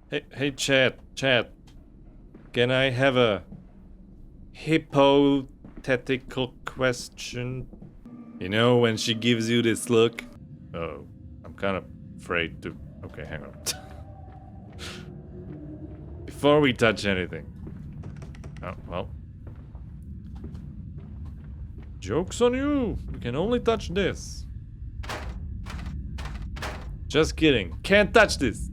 Hey, chat. Can I have a hypothetical question? You know, when she gives you this look? Oh, I'm kind of afraid to... Okay, hang on. Before we touch anything. Oh, well. Joke's on you. You can only touch this. Just kidding. Can't touch this.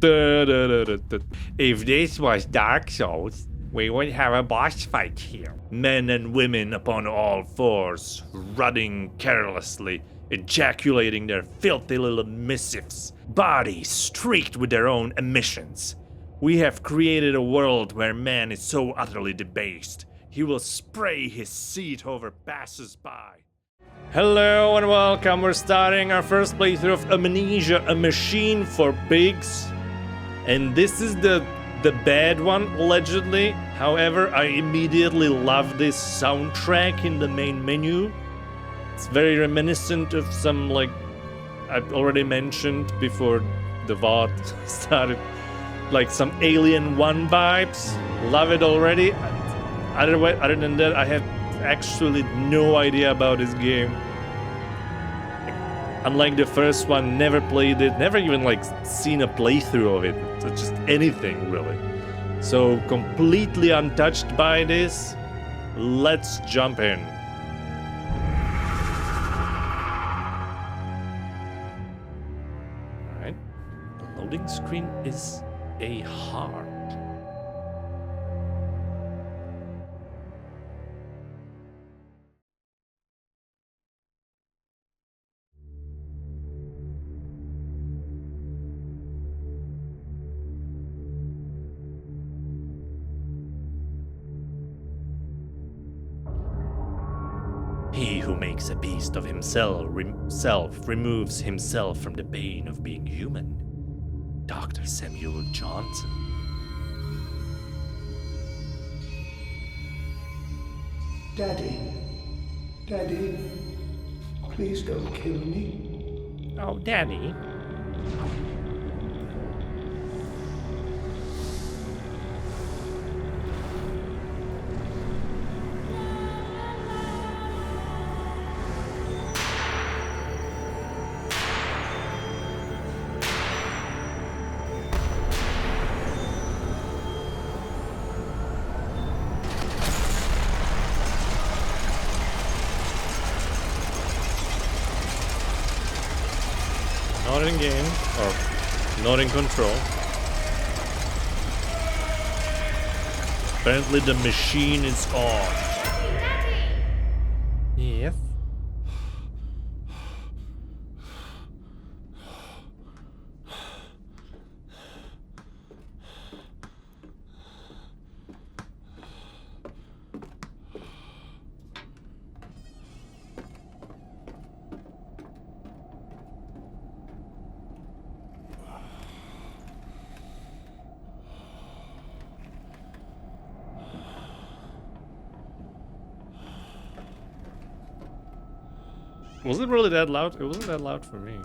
If this was Dark Souls, we would have a boss fight here. Men and women upon all fours, running carelessly, ejaculating their filthy little missives, bodies streaked with their own emissions. We have created a world where man is so utterly debased, he will spray his seat over passers-by. Hello and welcome, we're starting our first playthrough of Amnesia, a machine for pigs. And this is the bad one, allegedly. However, I immediately love this soundtrack in the main menu. It's very reminiscent of some, like, I've already mentioned before the VOD started, like some Alien 1 vibes. Love it already. Other than that, I have actually no idea about this game. Unlike the first one, never played it, never even like seen a playthrough of it, so just anything really. So completely untouched by this, let's jump in. Alright, the loading screen is a heart. He who makes a beast of himself removes himself from the bane of being human. Dr. Samuel Johnson. Daddy, please don't kill me. Oh, Daddy. Not in game, or not in control. Apparently the machine is on. Yes. Was it really that loud? It wasn't that loud for me.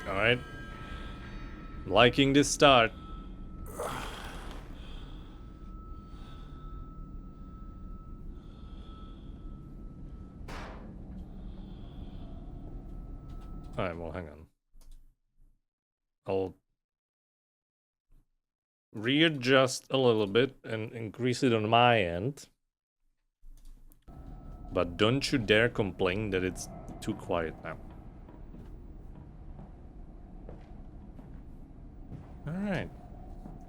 Alright. Liking this start. Alright, well, hang on. I'll readjust a little bit and increase it on my end. But don't you dare complain that it's too quiet now. Alright.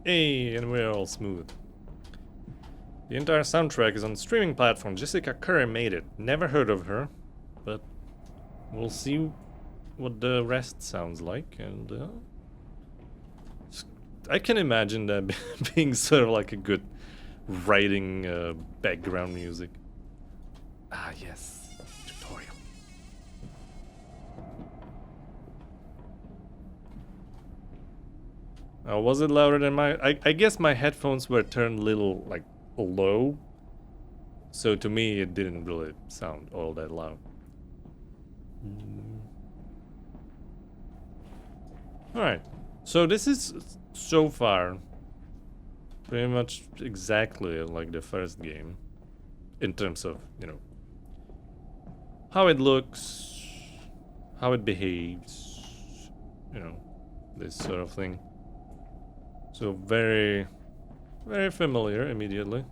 Hey, and we're all smooth. The entire soundtrack is on streaming platform. Jessica Curry made it. Never heard of her, but we'll see what the rest sounds like, and I can imagine that being sort of like a good writing background music. Ah, yes. Tutorial. Was it louder than my... I guess my headphones were turned a little, like, low. So to me, it didn't really sound all that loud. Alright. So this is, so far, pretty much exactly like the first game. In terms of, you know, how it looks, how it behaves, you know, this sort of thing. So very, very familiar immediately.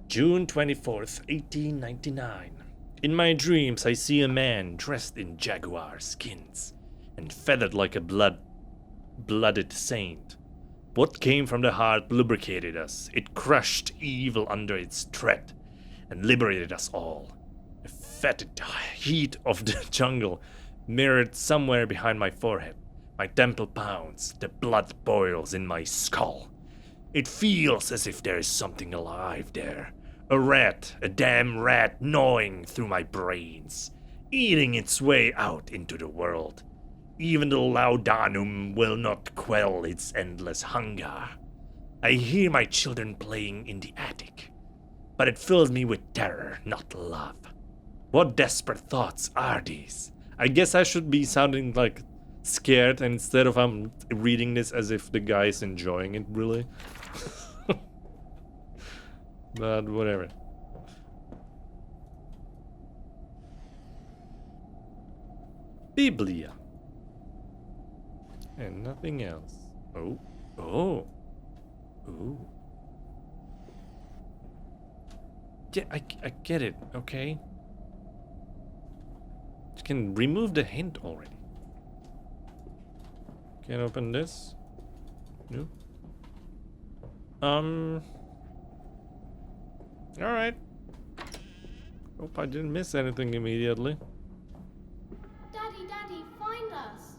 June 24th, 1899. In my dreams, I see a man dressed in jaguar skins and feathered like a blooded saint. What came from the heart lubricated us. It crushed evil under its tread and liberated us all. The fetid heat of the jungle mirrored somewhere behind my forehead. My temple pounds, the blood boils in my skull. It feels as if there is something alive there. A rat, a damn rat gnawing through my brains, eating its way out into the world. Even the laudanum will not quell its endless hunger. I hear my children playing in the attic, but it fills me with terror, not love. What desperate thoughts are these? I guess I should be sounding like scared, and instead of I'm reading this as if the guy's enjoying it, really. But whatever. Biblia. And nothing else. Oh. Oh. Ooh. Yeah, I get it, okay? You can remove the hint already. Can't open this? No. Alright. Hope I didn't miss anything immediately. Daddy, Daddy, find us.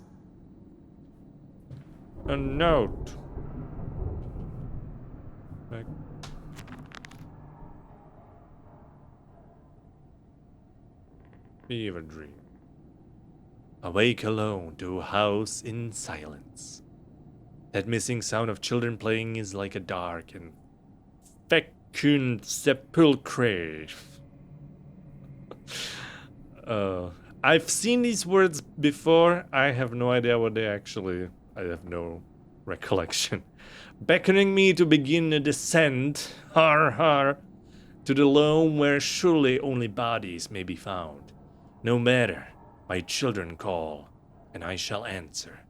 A note. Back. Fever dream. Awake alone to a house in silence. That missing sound of children playing is like a dark and fecund sepulchre. I've seen these words before. I have no idea what they actually... I have no recollection. Beckoning me to begin a descent, har har, to the loam where surely only bodies may be found. No matter, my children call, and I shall answer.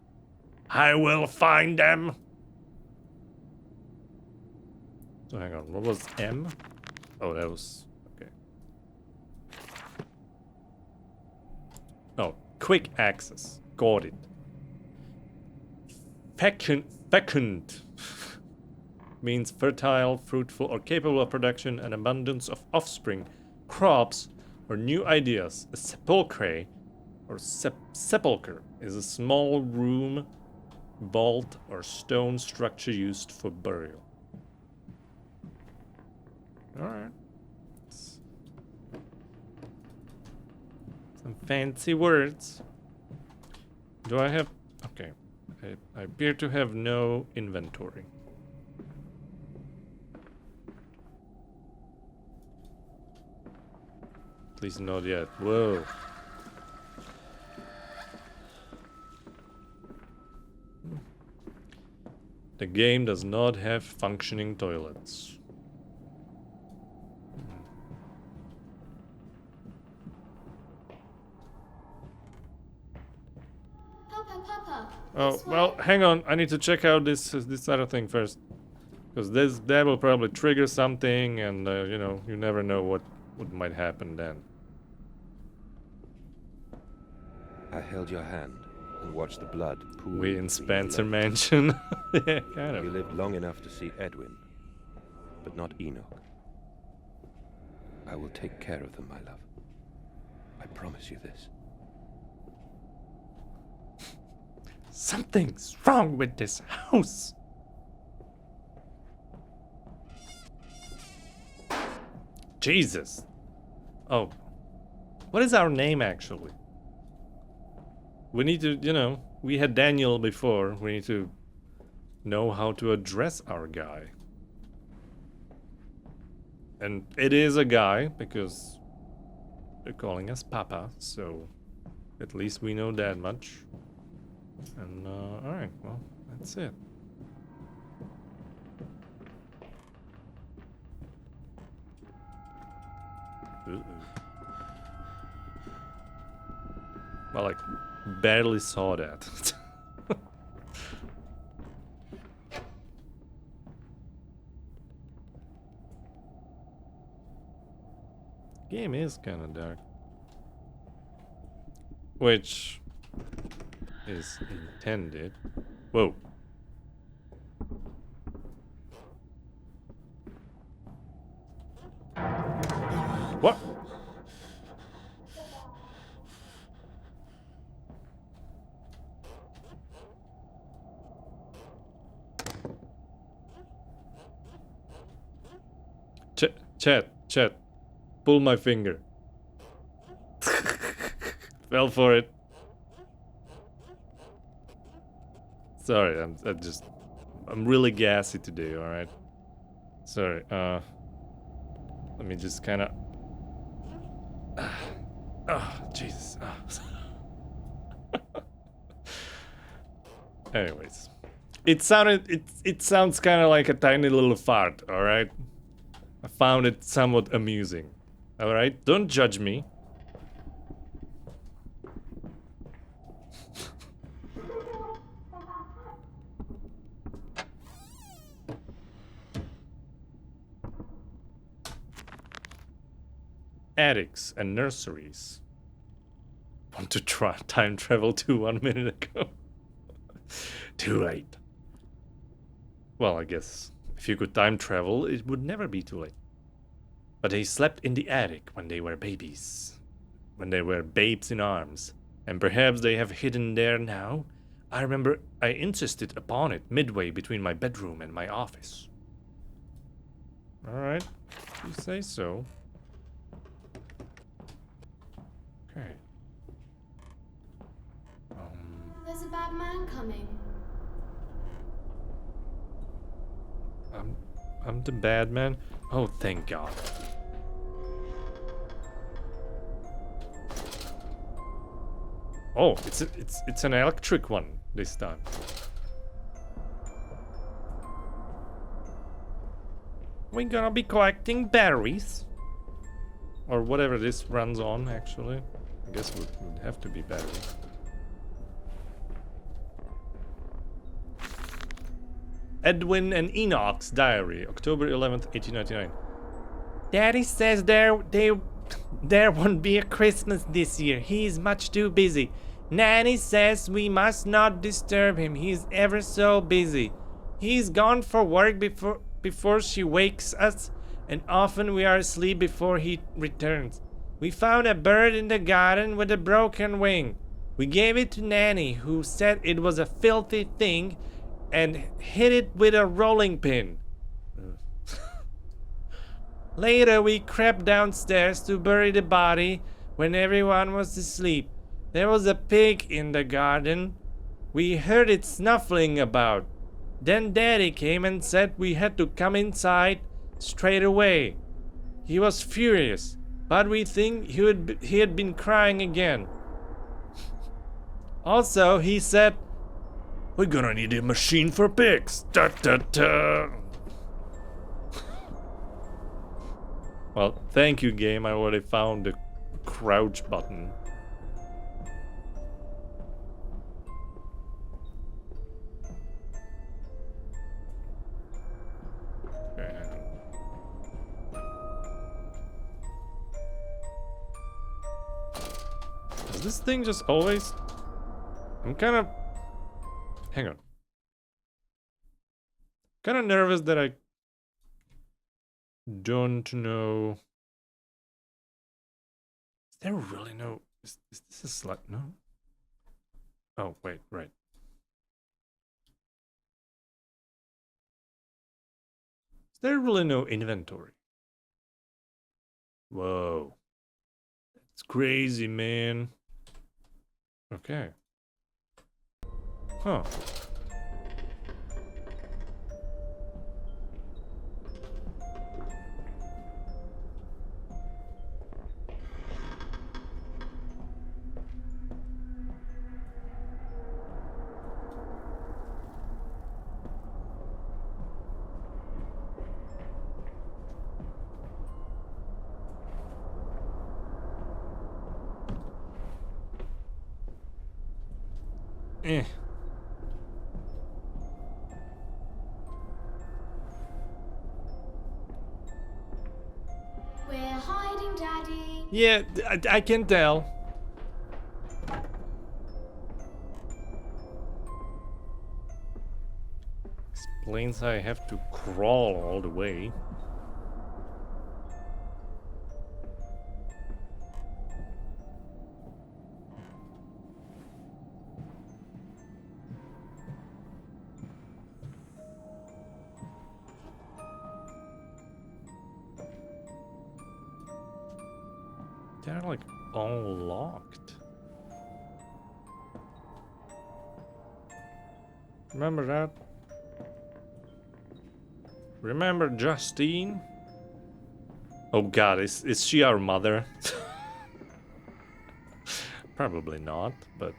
I will find them. So hang on, what was M? Oh, that was... okay. Oh, quick access. Got it. Fecund means fertile, fruitful, or capable of production and abundance of offspring, crops, or new ideas. A sepulchre, or sepulcher, is a small room, vault, or stone structure used for burial. Alright. Some fancy words. Do I have... okay. I appear to have no inventory. Please not yet. Whoa. The game does not have functioning toilets. Papa. Oh, well, hang on. I need to check out this other thing first. Because that will probably trigger something, and, you know, you never know what might happen then. I held your hand and watched the blood pool. We in between Spencer your legs. Mansion. Yeah, kind You of. lived long enough to see Edwin, but not Enoch. I will take care of them, my love. I promise you this. Something's wrong with this house. Jesus. Oh. What is our name, actually? We need to, you know, we had Daniel before. We need to know how to address our guy. And it is a guy because they're calling us Papa, so at least we know that much. And alright, well, that's it. Well, I barely saw that. Game is kind of dark. Which is intended. Whoa. What? Chat. Pull my finger. Fell for it. Sorry, I'm really gassy today, alright? Sorry, let me just kinda... Oh, Jesus. Oh. Anyways. It sounds kinda like a tiny little fart, alright? I found it somewhat amusing. Alright? Don't judge me. Attics and nurseries. Want to try time travel to 1 minute ago? Too late. Well, I guess if you could time travel, it would never be too late. But they slept in the attic when they were babies. When they were babes in arms. And perhaps they have hidden there now. I remember I insisted upon it midway between my bedroom and my office. Alright, you say so. Okay. There's a bad man coming. I'm the bad man? Oh, thank God. Oh, it's an electric one this time. We're gonna be collecting batteries. Or whatever this runs on, actually. I guess it would have to be batteries. Edwin and Enoch's diary, October 11th, 1899. Daddy says there won't be a Christmas this year. He is much too busy. Nanny says we must not disturb him. He's ever so busy. He's gone for work before she wakes us, and often we are asleep before he returns. We found a bird in the garden with a broken wing. We gave it to Nanny, who said it was a filthy thing, and hit it with a rolling pin. Later, we crept downstairs to bury the body when everyone was asleep. There was a pig in the garden. We heard it snuffling about. Then Daddy came and said we had to come inside straight away. He was furious, but we think he had been crying again. Also, he said, "We're gonna need a machine for pigs." Da, da, da. Well, thank you, game. I already found the crouch button. Does this thing just always... I'm kind of... Hang on. Kind of nervous that I don't know. Is there really no... Is this a slot? No? Oh, wait, right. Is there really no inventory? Whoa. It's crazy, man. Okay. Huh. Eh. We're hiding, Daddy. Yeah, I can tell. Explains I have to crawl all the way. They're like all locked. Remember that? Remember Justine? Oh god, is she our mother? Probably not, but...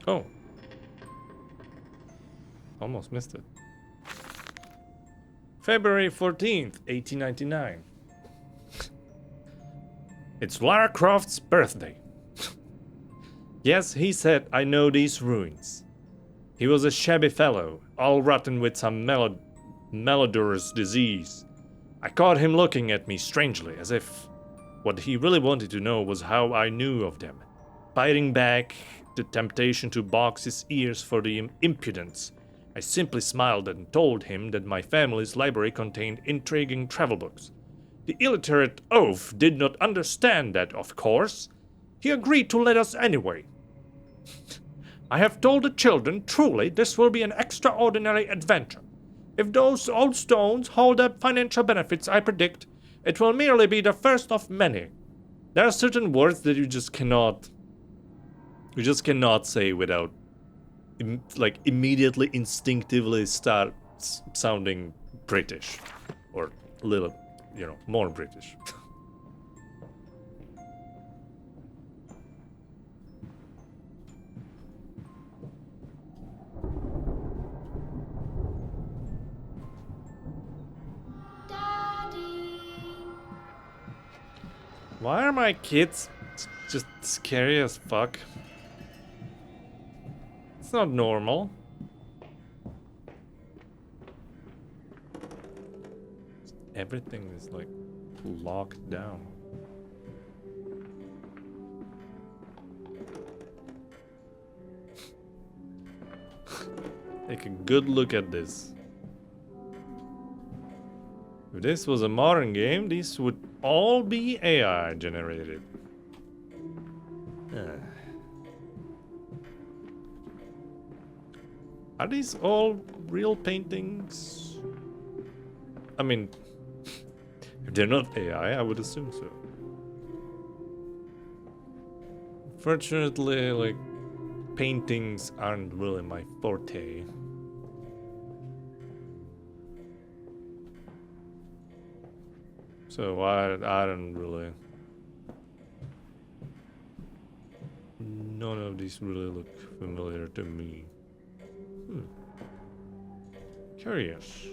Oh. Almost missed it. February 14th, 1899. It's Lara Croft's birthday. Yes, he said, I know these ruins. He was a shabby fellow, all rotten with some malodorous disease. I caught him looking at me strangely, as if what he really wanted to know was how I knew of them. Biting back the temptation to box his ears for the impudence, I simply smiled and told him that my family's library contained intriguing travel books. The illiterate oaf did not understand that, of course. He agreed to let us anyway. I have told the children, truly, this will be an extraordinary adventure. If those old stones hold up financial benefits I predict, it will merely be the first of many. There are certain words that you just cannot say without like immediately instinctively start sounding British or a little, more British. Daddy. Why are my kids just scary as fuck? It's not normal. Everything is like locked down. Take a good look at this. If this was a modern game, these would all be AI generated. Are these all real paintings? I mean, if they're not AI, I would assume so. Fortunately, like, paintings aren't really my forte. So I don't really... None of these really look familiar to me. Curious.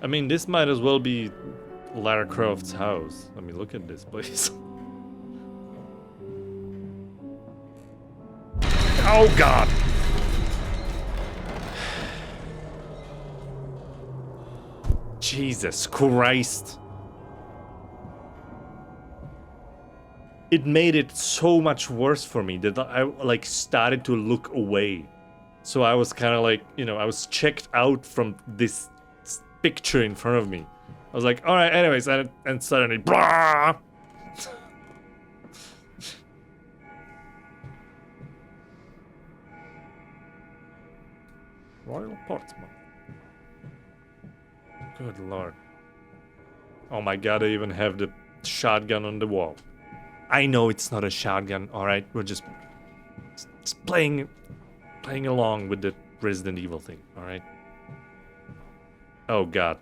I mean, this might as well be Lara Croft's house. I mean, look at this place. Oh god! Jesus Christ! it made it so much worse for me that I like started to look away. So I was kind of like, you know, I was checked out from this picture in front of me. I was like, all right, anyways, and suddenly, blah! Royal Portsmouth. Good lord. Oh my god, I even have the shotgun on the wall. I know it's not a shotgun, alright? We're just playing along with the Resident Evil thing, alright? Oh god.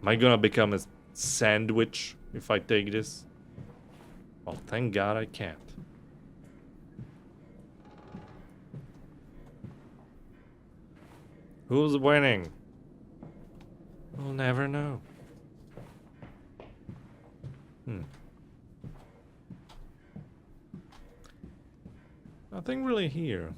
Am I gonna become a sandwich if I take this? Well, thank god I can't. Who's winning? We'll never know. Nothing really here.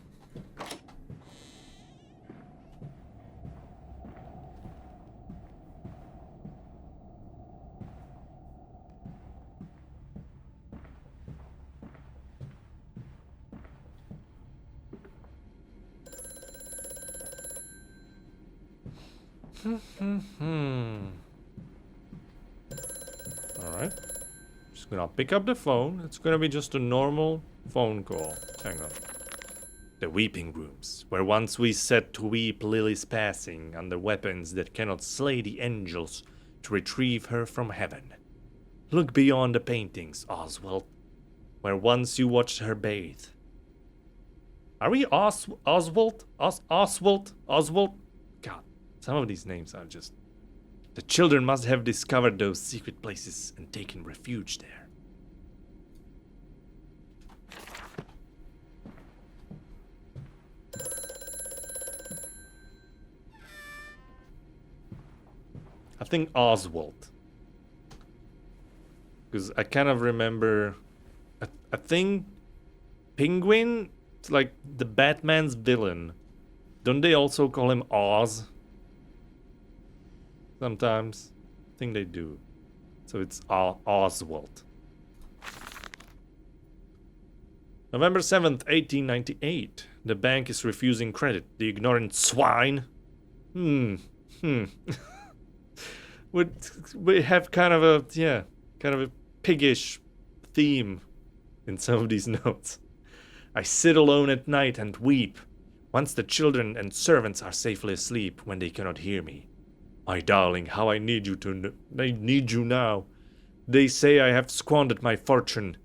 Alright. Just gonna pick up the phone. It's gonna be just a normal phone call. Hang on. The weeping rooms, where once we sat to weep Lily's passing under weapons that cannot slay the angels to retrieve her from heaven. Look beyond the paintings, Oswald, where once you watched her bathe. Are we Oswald? Oswald? God, some of these names are just... The children must have discovered those secret places and taken refuge there. I think Oswald. Because I kind of remember... I think Penguin, it's like the Batman's villain. Don't they also call him Oz? Sometimes. I think they do. So it's Oswald. November 7th, 1898. The bank is refusing credit. The ignorant swine. We have kind of a piggish theme in some of these notes. I sit alone at night and weep, once the children and servants are safely asleep when they cannot hear me. My darling, how I need you now. They say I have squandered my fortune,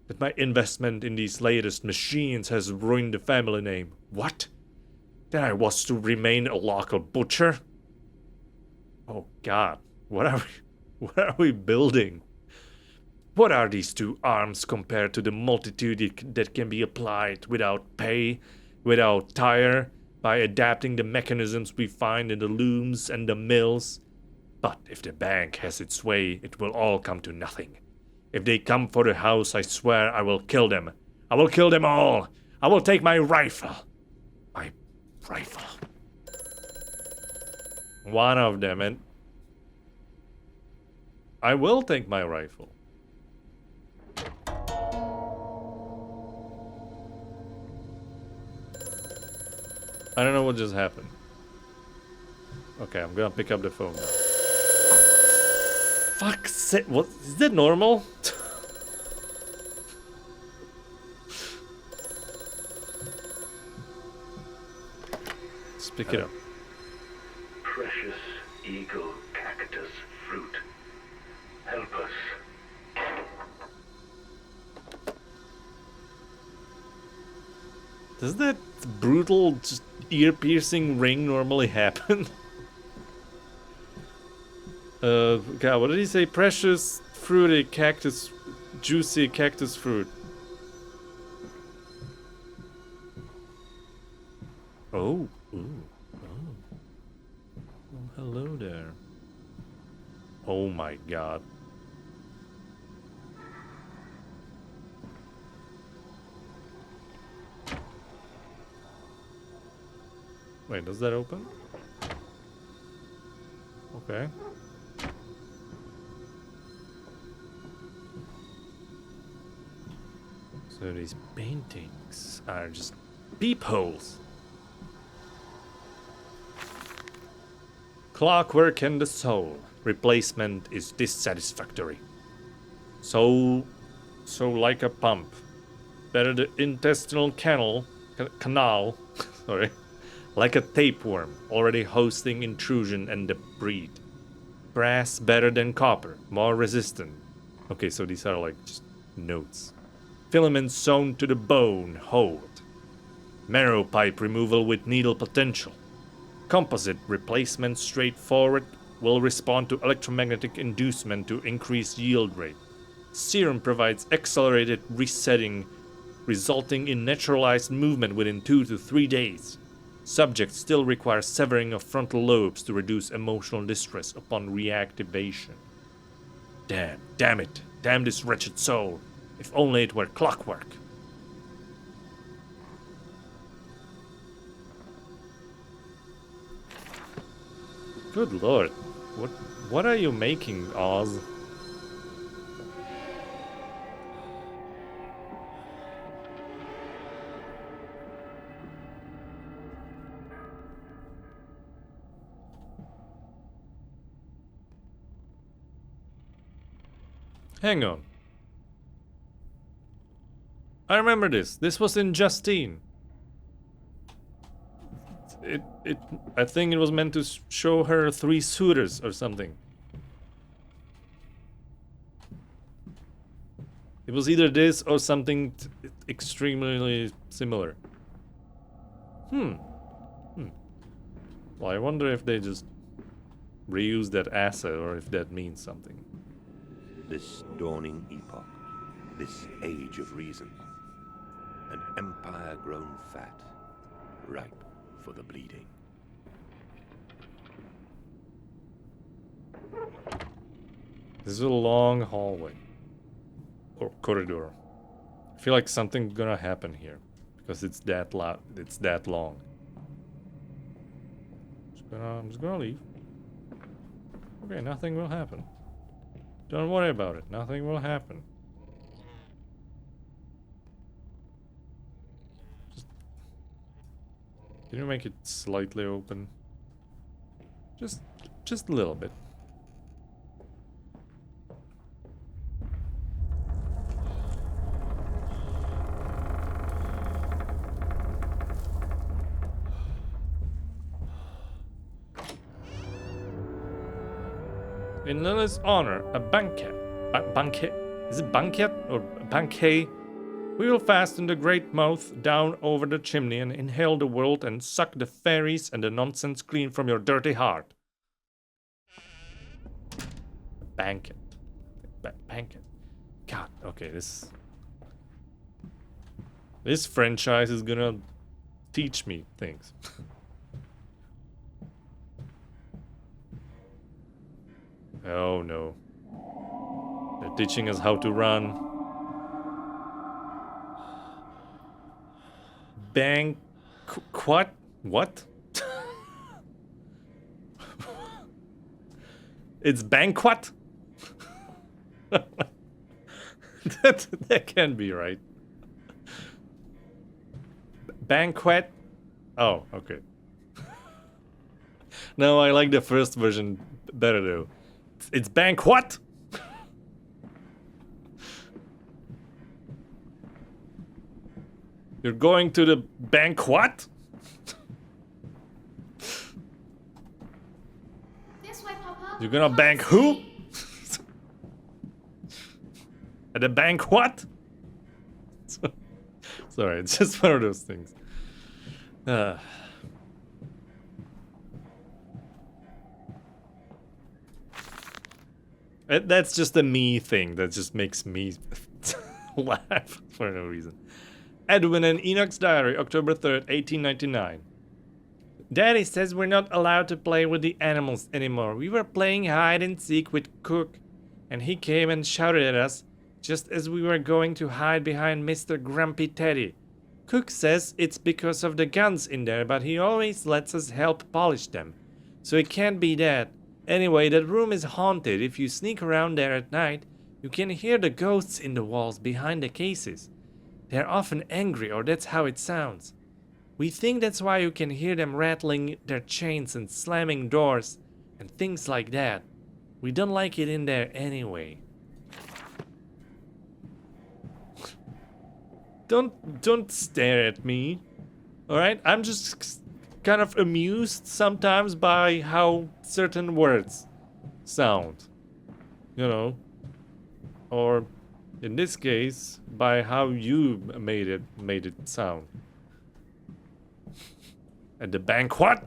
that my investment in these latest machines has ruined the family name. What? That I was to remain a local butcher? Oh god, what are we building? What are these two arms compared to the multitude that can be applied without pay, without tire, by adapting the mechanisms we find in the looms and the mills? But if the bank has its way, it will all come to nothing. If they come for the house, I swear I will kill them. I will kill them all. I will take my rifle. My rifle. One of them, and I will take my rifle. I don't know what just happened. Okay, I'm gonna pick up the phone now. Fuck's sake, what? Is that normal? Let's pick it up. Precious eagle cactus fruit. Help us. Does that brutal, just ear-piercing ring normally happen? God, what did he say? Precious, fruity cactus, juicy cactus fruit. Oh, ooh, oh. Oh, hello there. Oh my god. Wait, does that open? Okay. So these paintings are just peepholes. Clockwork and the soul. Replacement is dissatisfactory. So like a pump. Better the intestinal canal, sorry, like a tapeworm, already hosting intrusion and debris. Brass better than copper, more resistant. Okay, so these are like just notes. Filaments sewn to the bone, hold. Marrow pipe removal with needle potential. Composite replacement straightforward, will respond to electromagnetic inducement to increase yield rate. Serum provides accelerated resetting, resulting in naturalized movement within 2 to 3 days. Subject still requires severing of frontal lobes to reduce emotional distress upon reactivation. Damn it. Damn this wretched soul. If only it were clockwork. Good lord. What are you making, Oz? Hang on. I remember this. This was in Justine. I think it was meant to show her 3 suitors or something. It was either this or something extremely similar. Well, I wonder if they just reused that asset or if that means something. This dawning epoch, this age of reason, an empire grown fat, ripe for the bleeding. This is a long hallway. Or corridor. I feel like something's gonna happen here. Because it's that loud, it's that long. I'm just gonna leave. Okay, nothing will happen. Don't worry about it. Nothing will happen. Can you make it slightly open? Just a little bit. In Lily's honor, a banquet. Banquet? Is it banquet or banquet? We will fasten the great mouth down over the chimney and inhale the world and suck the fairies and the nonsense clean from your dirty heart. Banquet. Banquet. God, okay, this franchise is gonna teach me things. Oh no. They're teaching us how to run. Banquet? What? It's banquet? that can't be right. Banquet? Oh, okay. No, I like the first version better though. It's banquet? You're going to the banquet? This way, Papa. You're gonna bank who? At the banquet? Sorry, it's just one of those things. That's just a me thing that just makes me laugh for no reason. Edwin and Enoch's diary, October 3rd, 1899. Daddy says we're not allowed to play with the animals anymore. We were playing hide and seek with Cook, and he came and shouted at us just as we were going to hide behind Mr. Grumpy Teddy. Cook says it's because of the guns in there, but he always lets us help polish them. So it can't be that. Anyway, that room is haunted. If you sneak around there at night, you can hear the ghosts in the walls behind the cases. They're often angry, or that's how it sounds. We think that's why you can hear them rattling their chains and slamming doors and things like that. We don't like it in there anyway. Don't stare at me. Alright? I'm just kind of amused sometimes by how certain words sound. You know? Or in this case, by how you made it sound. At the bank, what?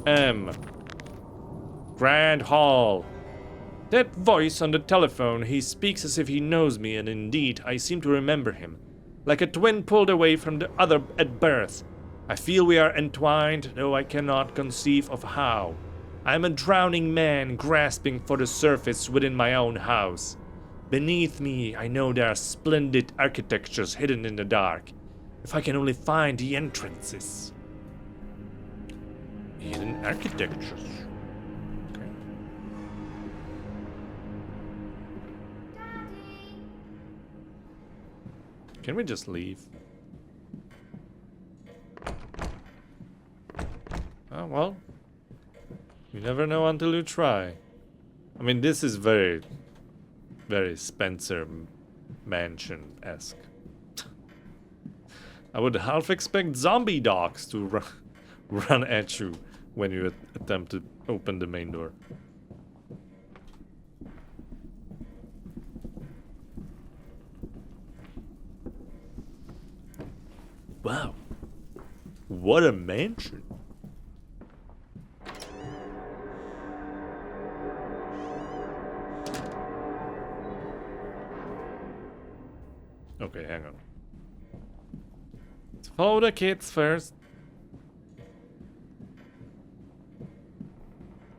M. Grand Hall. That voice on the telephone, he speaks as if he knows me, and indeed, I seem to remember him. Like a twin pulled away from the other at birth. I feel we are entwined, though I cannot conceive of how. I am a drowning man grasping for the surface within my own house. Beneath me, I know there are splendid architectures hidden in the dark. If I can only find the entrances. Hidden architectures. Okay. Daddy. Can we just leave? Oh, well. You never know until you try. I mean, this is very, very Spencer Mansion-esque. I would half expect zombie dogs to run at you when you attempt to open the main door. Wow. What a mansion. Okay, hang on. Let's follow the kids first.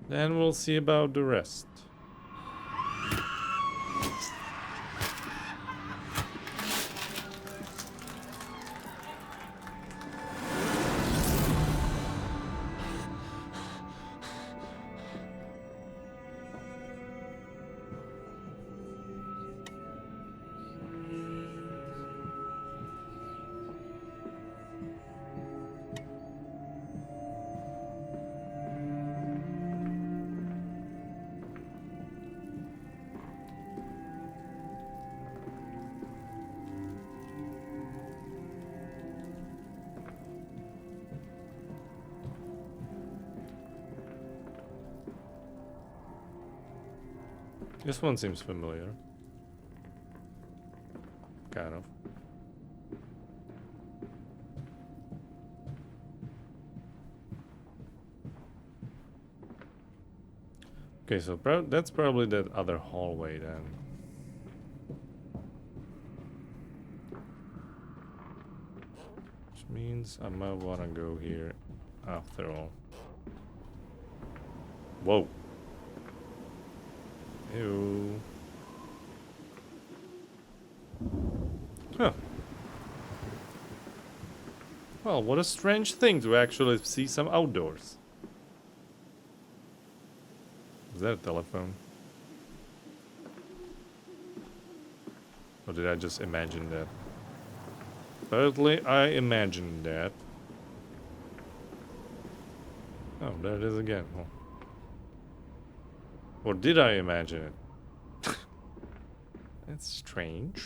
Then we'll see about the rest. This one seems familiar. Kind of. Okay, so that's probably that other hallway then. Which means I might want to go here after all. Whoa. Ew. Huh. Well, what a strange thing to actually see some outdoors. Is that a telephone? Or did I just imagine that? Apparently, I imagined that. Oh, there it is again. Oh. Or did I imagine it? That's strange.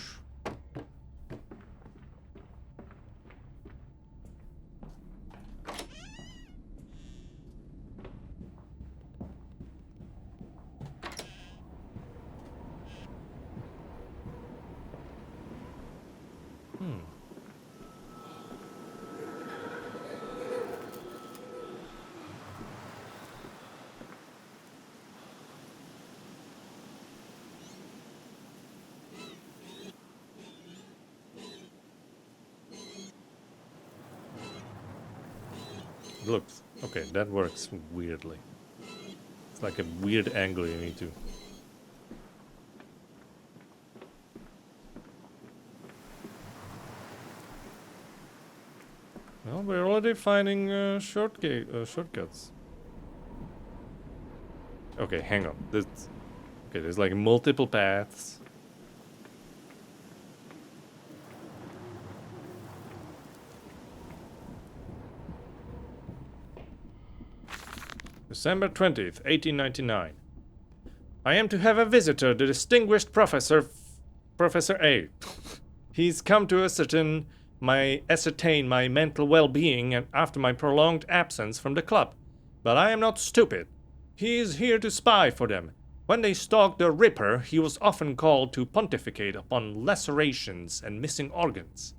Looks okay, that works weirdly. It's like a weird angle you need to. Well, we're already finding shortcuts. Okay, hang on. Okay, there's like multiple paths. December 20th, 1899. I am to have a visitor, the distinguished Professor A. He's come to ascertain my mental well-being and after my prolonged absence from the club. But I am not stupid. He is here to spy for them. When they stalked the Ripper, he was often called to pontificate upon lacerations and missing organs.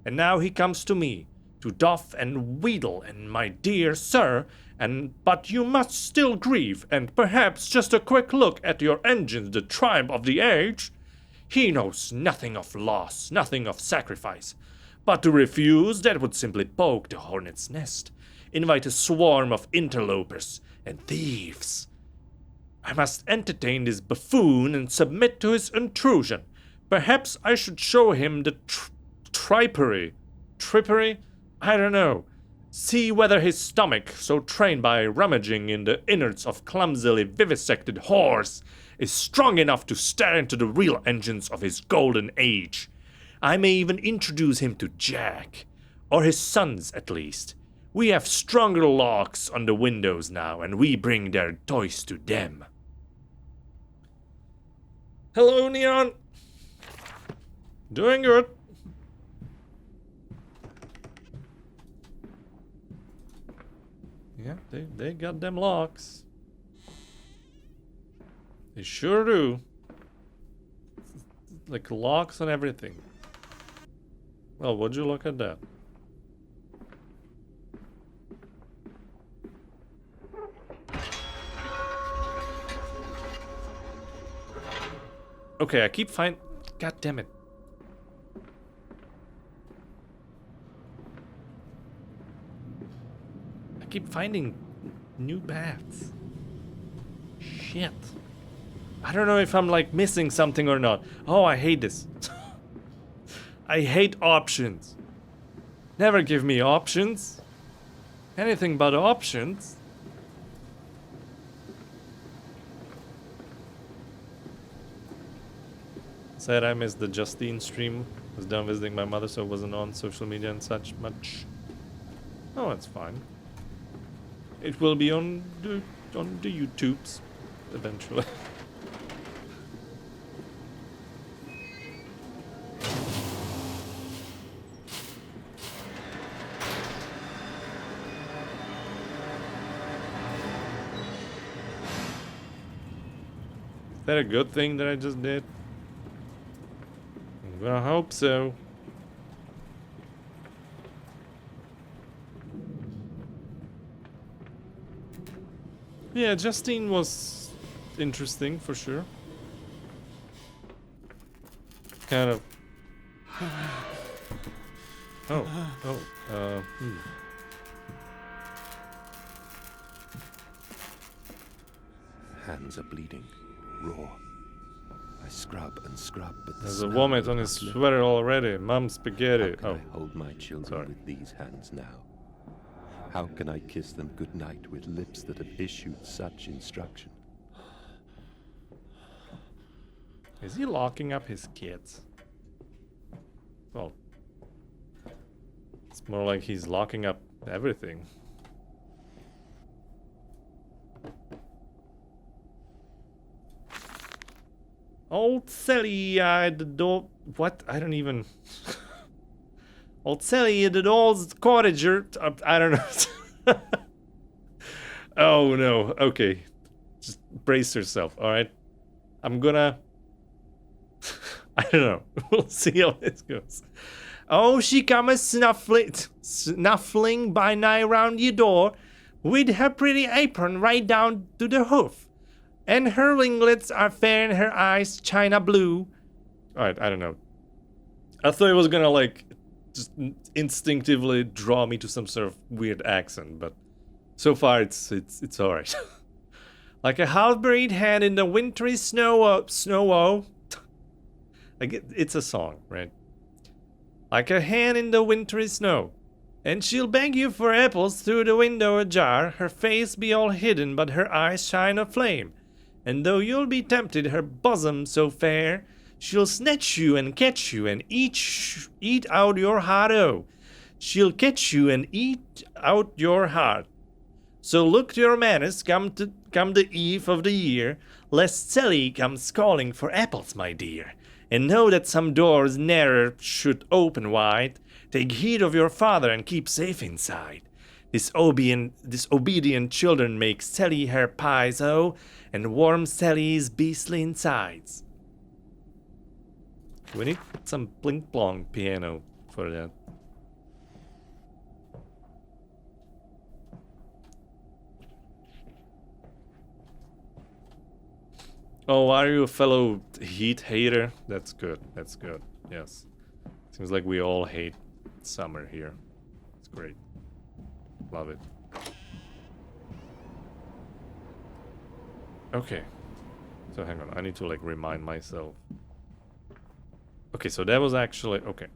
And now he comes to me, to doff and wheedle, and my dear sir, but you must still grieve, and perhaps just a quick look at your engines, the triumph of the age. He knows nothing of loss, nothing of sacrifice. But to refuse, that would simply poke the hornet's nest, invite a swarm of interlopers and thieves. I must entertain this buffoon and submit to his intrusion. Perhaps I should show him the trippery? I don't know. See whether his stomach, so trained by rummaging in the innards of clumsily vivisected horse, is strong enough to stare into the real engines of his golden age. I may even introduce him to Jack, or his sons at least. We have stronger locks on the windows now, and we bring their toys to them. Hello, Neon. Doing good. Yeah, they got them locks. They sure do. Like locks on everything. Well, would you look at that? Okay, I keep God damn it. I keep finding new paths. Shit. I don't know if I'm like missing something or not. Oh, I hate this. I hate options. Never give me options. Anything but options. Said I missed the Justine stream. Was done visiting my mother, so wasn't on social media and such much. Oh, that's fine. It will be on the YouTubes eventually. Is that a good thing that I just did? I'm gonna hope so. Yeah, Justine was interesting for sure. Kind of. Hands are bleeding, raw. I scrub and scrub, but the There's a smell vomit will on not his lift. sweater already. Mom How spaghetti. can Oh, I hold my children sorry. with these hands now? How can I kiss them goodnight with lips that have issued such instruction? Is he locking up his kids? Well, it's more like he's locking up everything. Old Sally at the door. What? I don't even. Old Sally at the doll's cottager. I don't know. Oh no. Okay. Just brace yourself, alright? I'm gonna. I don't know. We'll see how this goes. Oh, she come a snuffling by nigh round your door, with her pretty apron right down to the hoof, and her ringlets are fair and her eyes china blue. Alright, I don't know. I thought it was gonna like just instinctively draw me to some sort of weird accent, but so far it's alright. Like a half-buried hand in the wintry snow. Like it's a song, right? Like a hand in the wintry snow, And she'll beg you for apples through the window ajar, her face be all hidden, but her eyes shine aflame. And though you'll be tempted, her bosom so fair, she'll snatch you and catch you and eat out your heart, oh. She'll catch you and eat out your heart. So look to your manners, come the eve of the year, lest Sally comes calling for apples, my dear. And know that some doors ne'er should open wide. Take heed of your father and keep safe inside. Disobedient children make Sally her pies, oh, and warm Sally's beastly insides. We need some blink blong piano for that. Oh, are you a fellow heat hater? That's good. That's good. Yes. Seems like we all hate summer here. It's great. Love it. Okay. So hang on. I need to like remind myself. Okay, so that was actually... Okay.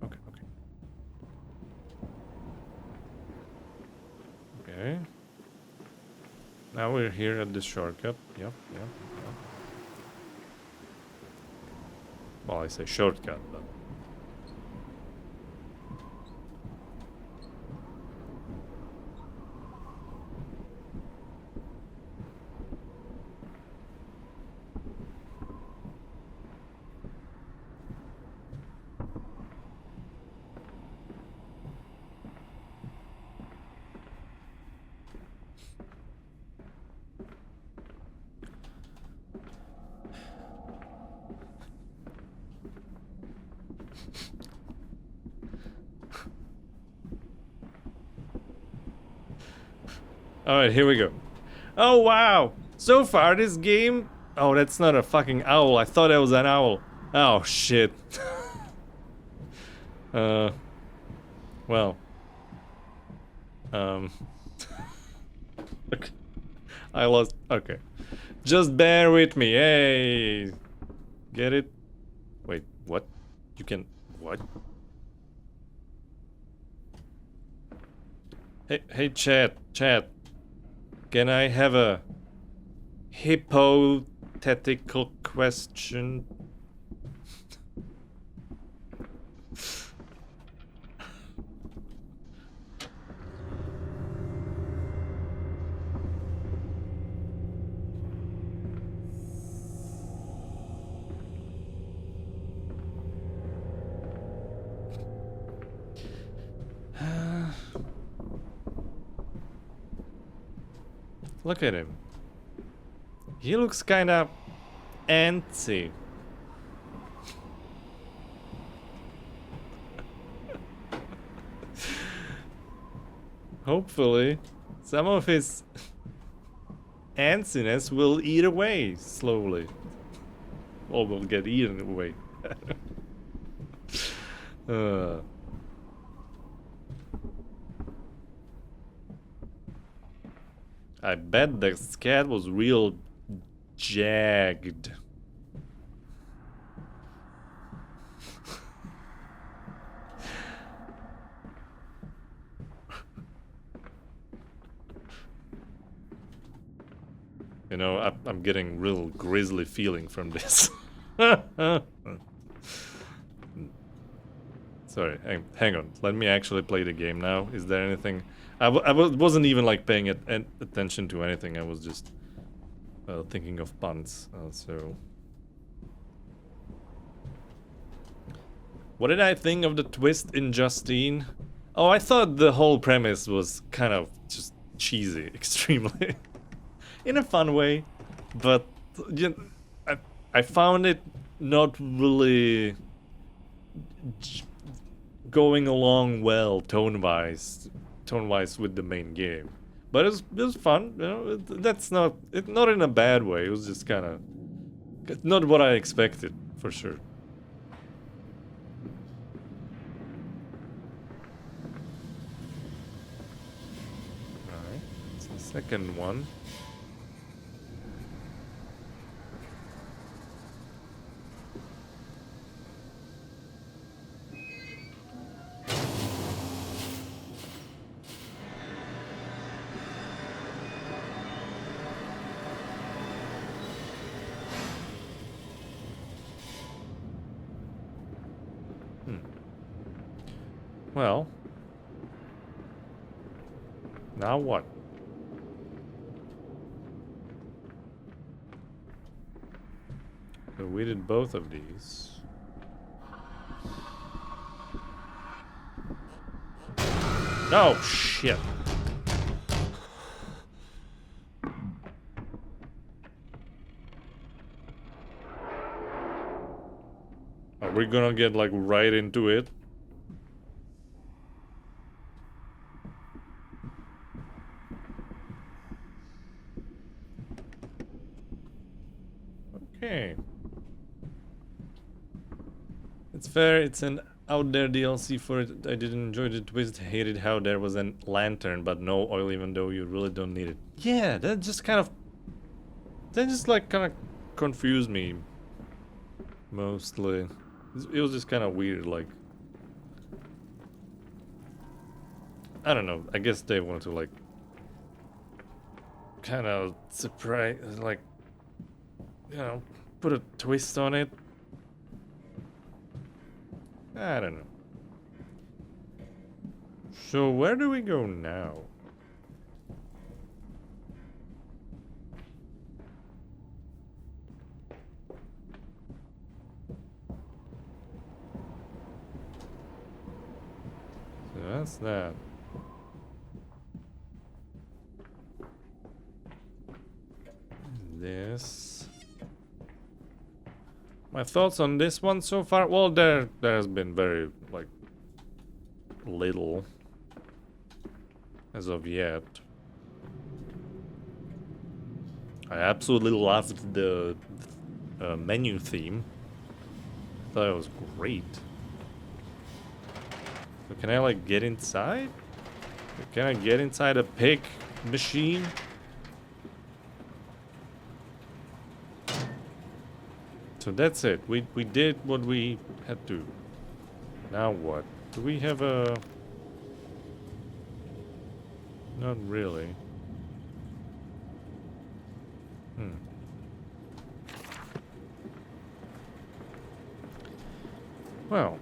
Okay. Now we're here at this shortcut. Yep. Well, I say shortcut, but... Alright, here we go. Oh, wow! So far, this game... Oh, that's not a fucking owl. I thought that was an owl. Oh, shit. Well. Okay. I lost... Okay. Just bear with me. Hey! Get it? Wait, what? You can... What? Hey, chat. Can I have a hypothetical question? Look at him. He looks kinda antsy. Hopefully, some of his antsiness will eat away slowly. Or will get eaten away. I bet the cat was real jagged. You know, I'm getting real grisly feeling from this. Sorry, hang on. Let me actually play the game now. Is there anything... I wasn't even like paying attention to anything. I was just thinking of puns. So, what did I think of the twist in Justine? Oh, I thought the whole premise was kind of just cheesy, extremely, in a fun way. But you know, I found it not really going along well tone-wise with the main game, but it was fun. You know, that's not in a bad way. It was just kind of not what I expected, for sure. All right, it's the second one. Well. Now what? So we did both of these. No, shit. Are we gonna get like right into it? Okay. It's fair, it's an out there DLC for it. I didn't enjoy the twist, hated how there was a lantern but no oil even though you really don't need it. Yeah, that just kind of... That just like kind of confused me. Mostly. It was just kind of weird, like... I don't know, I guess they wanted to like... Kind of surprise, like... You know, put a twist on it. I don't know. So where do we go now? So that's that. This. My thoughts on this one so far? Well, there has been very, like, little as of yet. I absolutely loved the menu theme. I thought it was great. So can I, like, get inside? Can I get inside a pig machine? So that's it. We did what we had to. Now what? Do we have a... Not really. Well.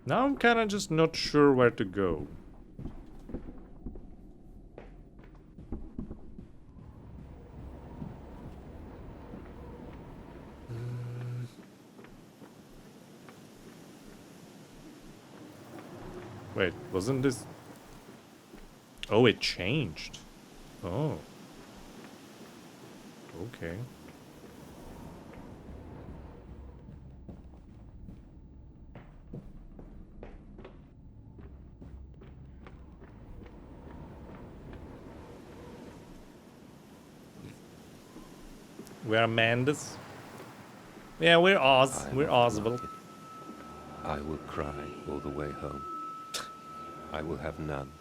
Now I'm kind of just not sure where to go. Wait, wasn't this... Oh, it changed. Oh. Okay. We're Amanda's. Yeah, we're Oz. We're Oswald. I will cry all the way home. I will have none.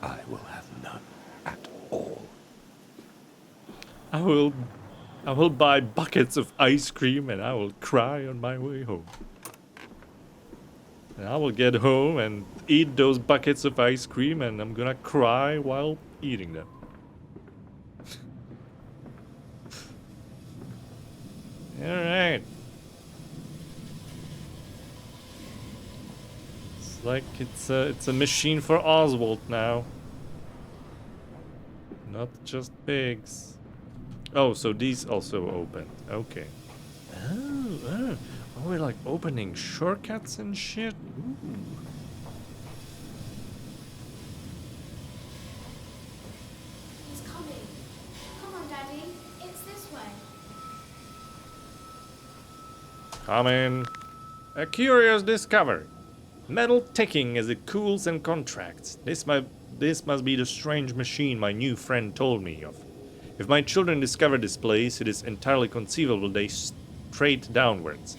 I will have none at all. I will buy buckets of ice cream and I will cry on my way home. And I will get home and eat those buckets of ice cream and I'm gonna cry while eating them. Alright. It's like it's a machine for Oswald now. Not just pigs. Oh, so these also opened. Okay. Oh, we're like opening shortcuts and shit. Ooh. He's coming. Come on, Daddy. It's this way. Come in. A curious discovery. Metal ticking as it cools and contracts. This must be the strange machine my new friend told me of. If my children discover this place, it is entirely conceivable they straight downwards.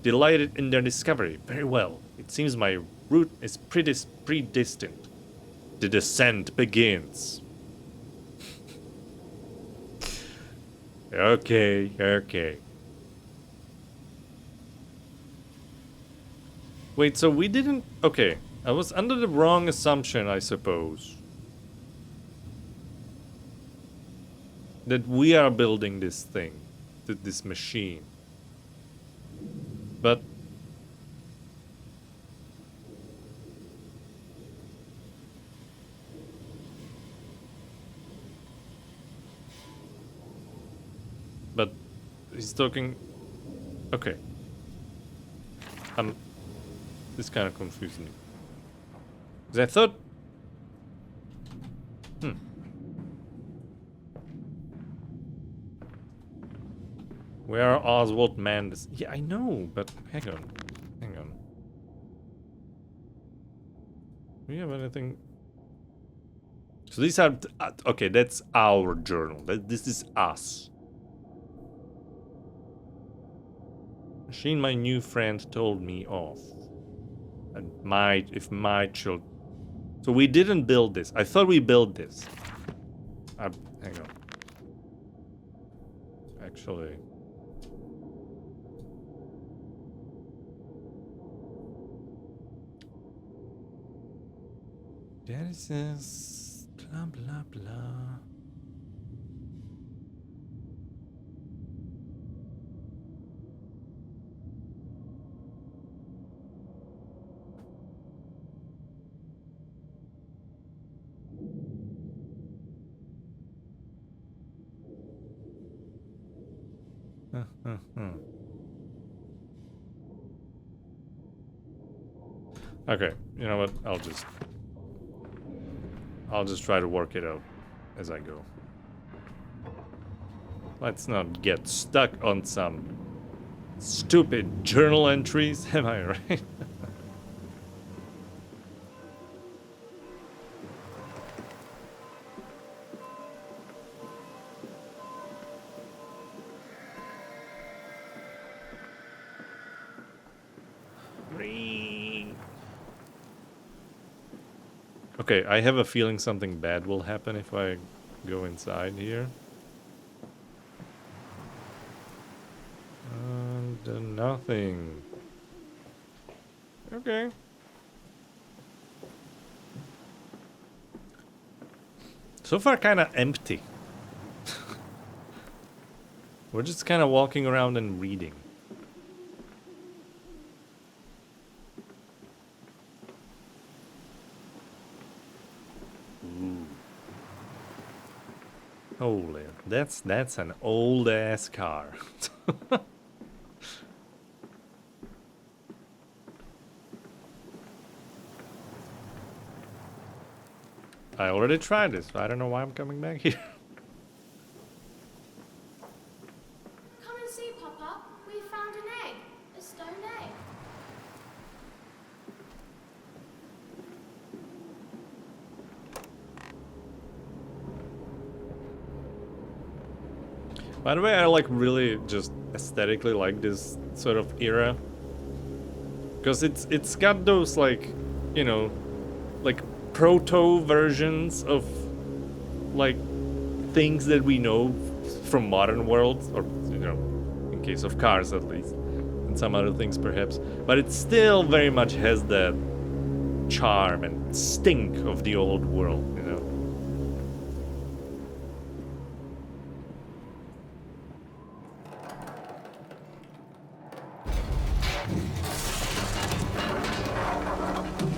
Delighted in their discovery. Very well. It seems my route is predestined. The descent begins. Okay. Wait, so we didn't... Okay, I was under the wrong assumption, I suppose. that we are building this thing, this machine. But he's talking. Okay. This kind of confused me. 'Cause I thought. Where are Oswald Mandes? Yeah, I know, but hang on. Do we have anything? So these are okay. That's our journal. This is us. Machine my new friend told me of. And if my child. So we didn't build this. I thought we built this. Hang on. Actually. There is this blah blah blah. Okay, you know what? I'll just try to work it out as I go. Let's not get stuck on some stupid journal entries, am I right? Okay, I have a feeling something bad will happen if I go inside here. And nothing. Okay. So far, kind of empty. We're just kind of walking around and reading. Holy, that's an old ass car. I already tried this, so I don't know why I'm coming back here. Come and see, Papa. We found an egg. A stone egg. By the way, I like really just aesthetically like this sort of era. Because it's got those like, you know, like proto versions of like things that we know from modern worlds, or you know, in case of cars at least, and some other things perhaps. But it still very much has that charm and stink of the old world, you know.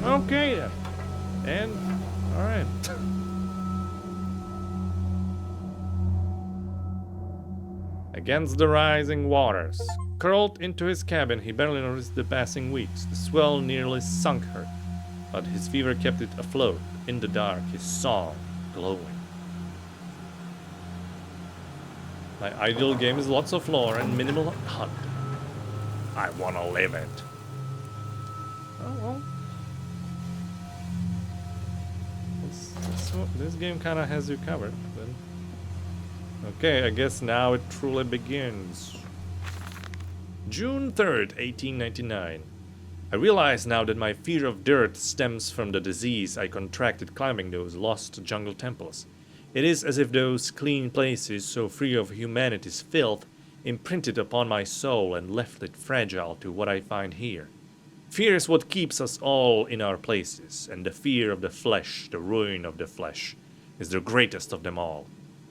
Okay then. And alright. Against the rising waters. Curled into his cabin, he barely noticed the passing weeks. The swell nearly sunk her, but his fever kept it afloat. In the dark, his song glowing. My ideal game is lots of lore and minimal hunt. I wanna live it. Oh well. This game kind of has you covered, then. Okay, I guess now it truly begins. June 3rd, 1899. I realize now that my fear of dirt stems from the disease I contracted climbing those lost jungle temples. It is as if those clean places, so free of humanity's filth, imprinted upon my soul and left it fragile to what I find here. Fear is what keeps us all in our places, and the fear of the flesh, the ruin of the flesh, is the greatest of them all.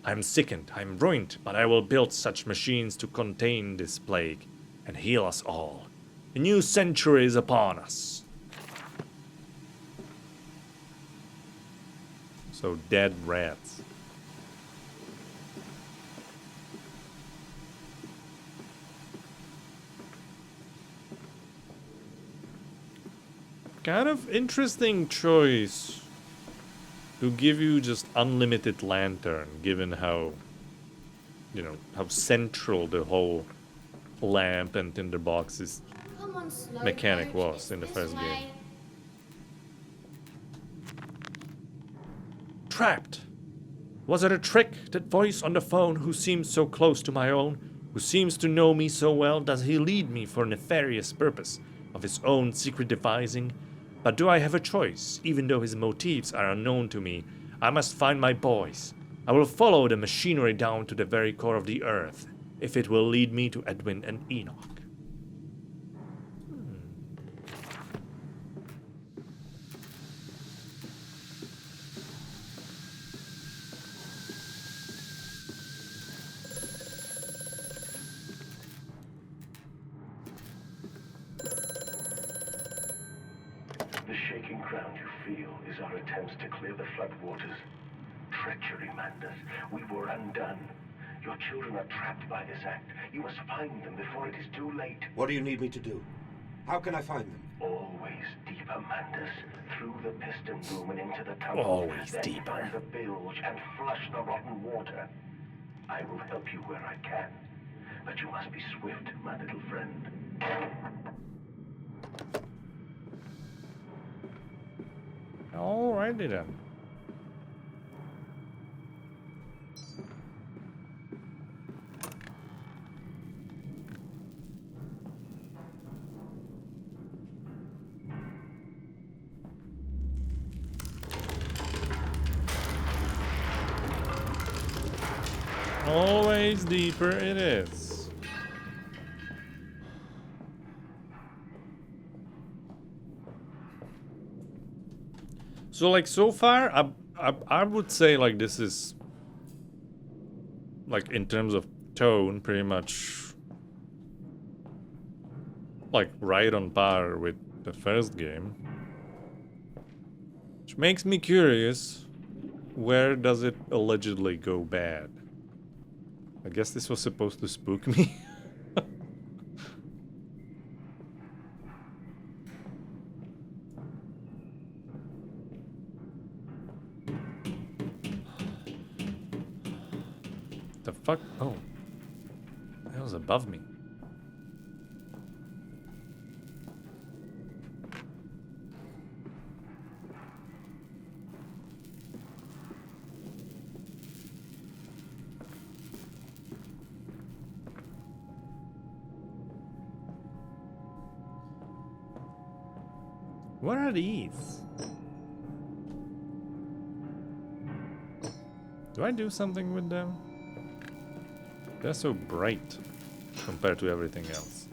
I'm sickened, I'm ruined, but I will build such machines to contain this plague and heal us all. A new century is upon us. So dead rats. Kind of interesting choice to give you just unlimited lantern, given how, you know, how central the whole lamp and tinderbox's Come on, slow mechanic boat, was it's in the this first way. game. Trapped! Was it a trick? That voice on the phone who seems so close to my own, who seems to know me so well, does he lead me for nefarious purpose of his own secret devising? But do I have a choice? Even though his motives are unknown to me, I must find my boys. I will follow the machinery down to the very core of the earth, if it will lead me to Edwin and Enoch. The shaking ground you feel is our attempts to clear the floodwaters. Treachery, Mandus. We were undone. Your children are trapped by this act. You must find them before it is too late. What do you need me to do? How can I find them? Always deeper, Mandus. Through the piston room and into the tunnel. Always then deeper. find the bilge and flush the rotten water. I will help you where I can. But you must be swift, my little friend. Alrighty then. Always deeper it is. So like so far, I would say like this is like in terms of tone, pretty much like right on par with the first game. Which makes me curious, where does it allegedly go bad? I guess this was supposed to spook me. The fuck? Oh. That was above me. What are these? Do I do something with them? They're so bright compared to everything else.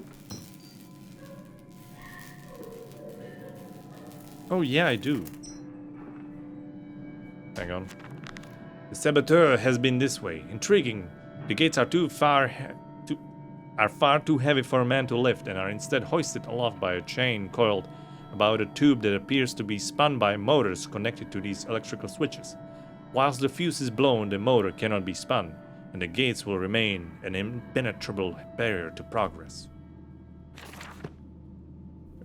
Oh yeah, I do. Hang on. The saboteur has been this way. Intriguing. The gates are far too heavy for a man to lift and are instead hoisted aloft by a chain coiled about a tube that appears to be spun by motors connected to these electrical switches. Whilst the fuse is blown, the motor cannot be spun, and the gates will remain an impenetrable barrier to progress.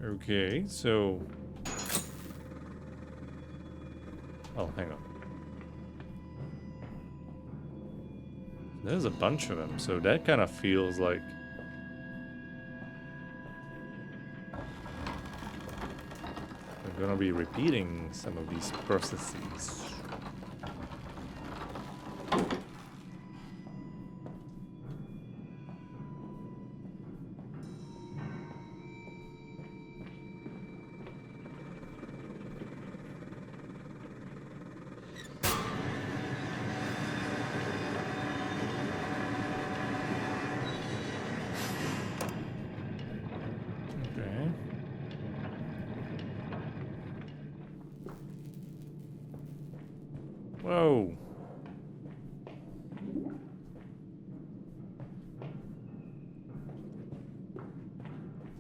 Okay, so... Oh, hang on. There's a bunch of them, so that kind of feels like... we're gonna be repeating some of these processes. Okay. Whoa.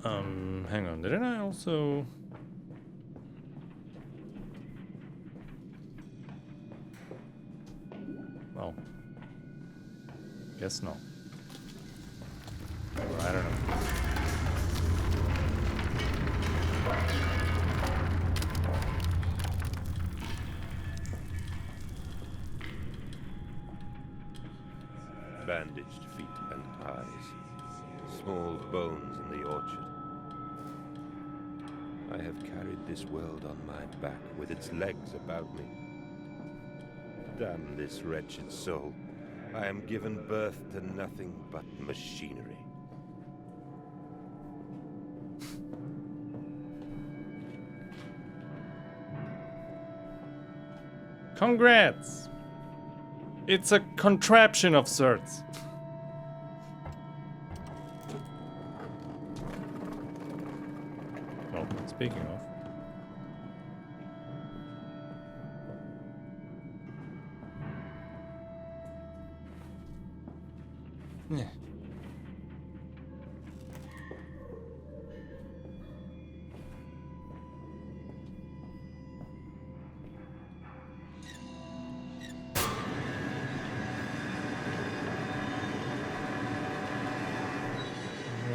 Hang on, didn't I also... Well, guess no. Or I don't know. Bandaged feet and eyes. Small bones in the orchard. I have carried this world on my back with its legs about me. Damn this wretched soul. I am given birth to nothing but machinery. Congrats! It's a contraption of sorts. Well, speaking of. Yeah.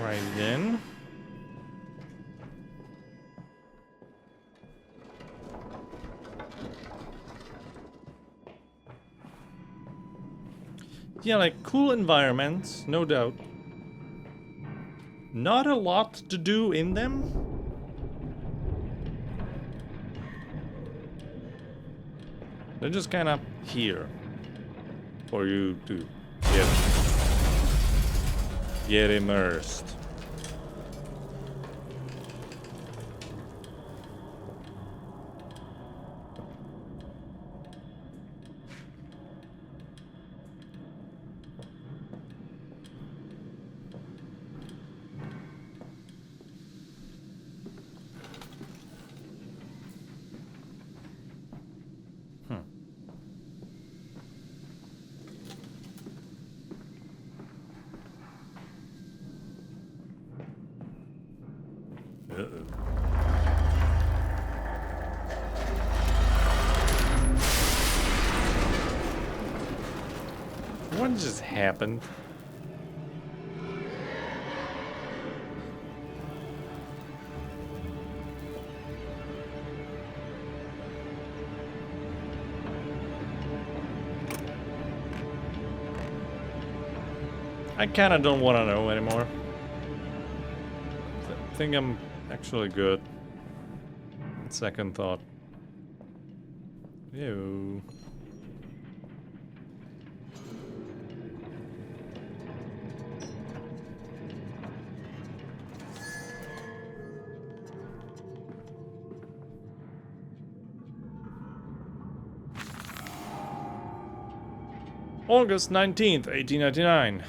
Right then. Yeah, like cool environments, no doubt. Not a lot to do in them. They're just kind of here for you to get immersed. What just happened? I kinda don't wanna know anymore. I think I'm actually good. Second thought. Ew. August 19th, 1899.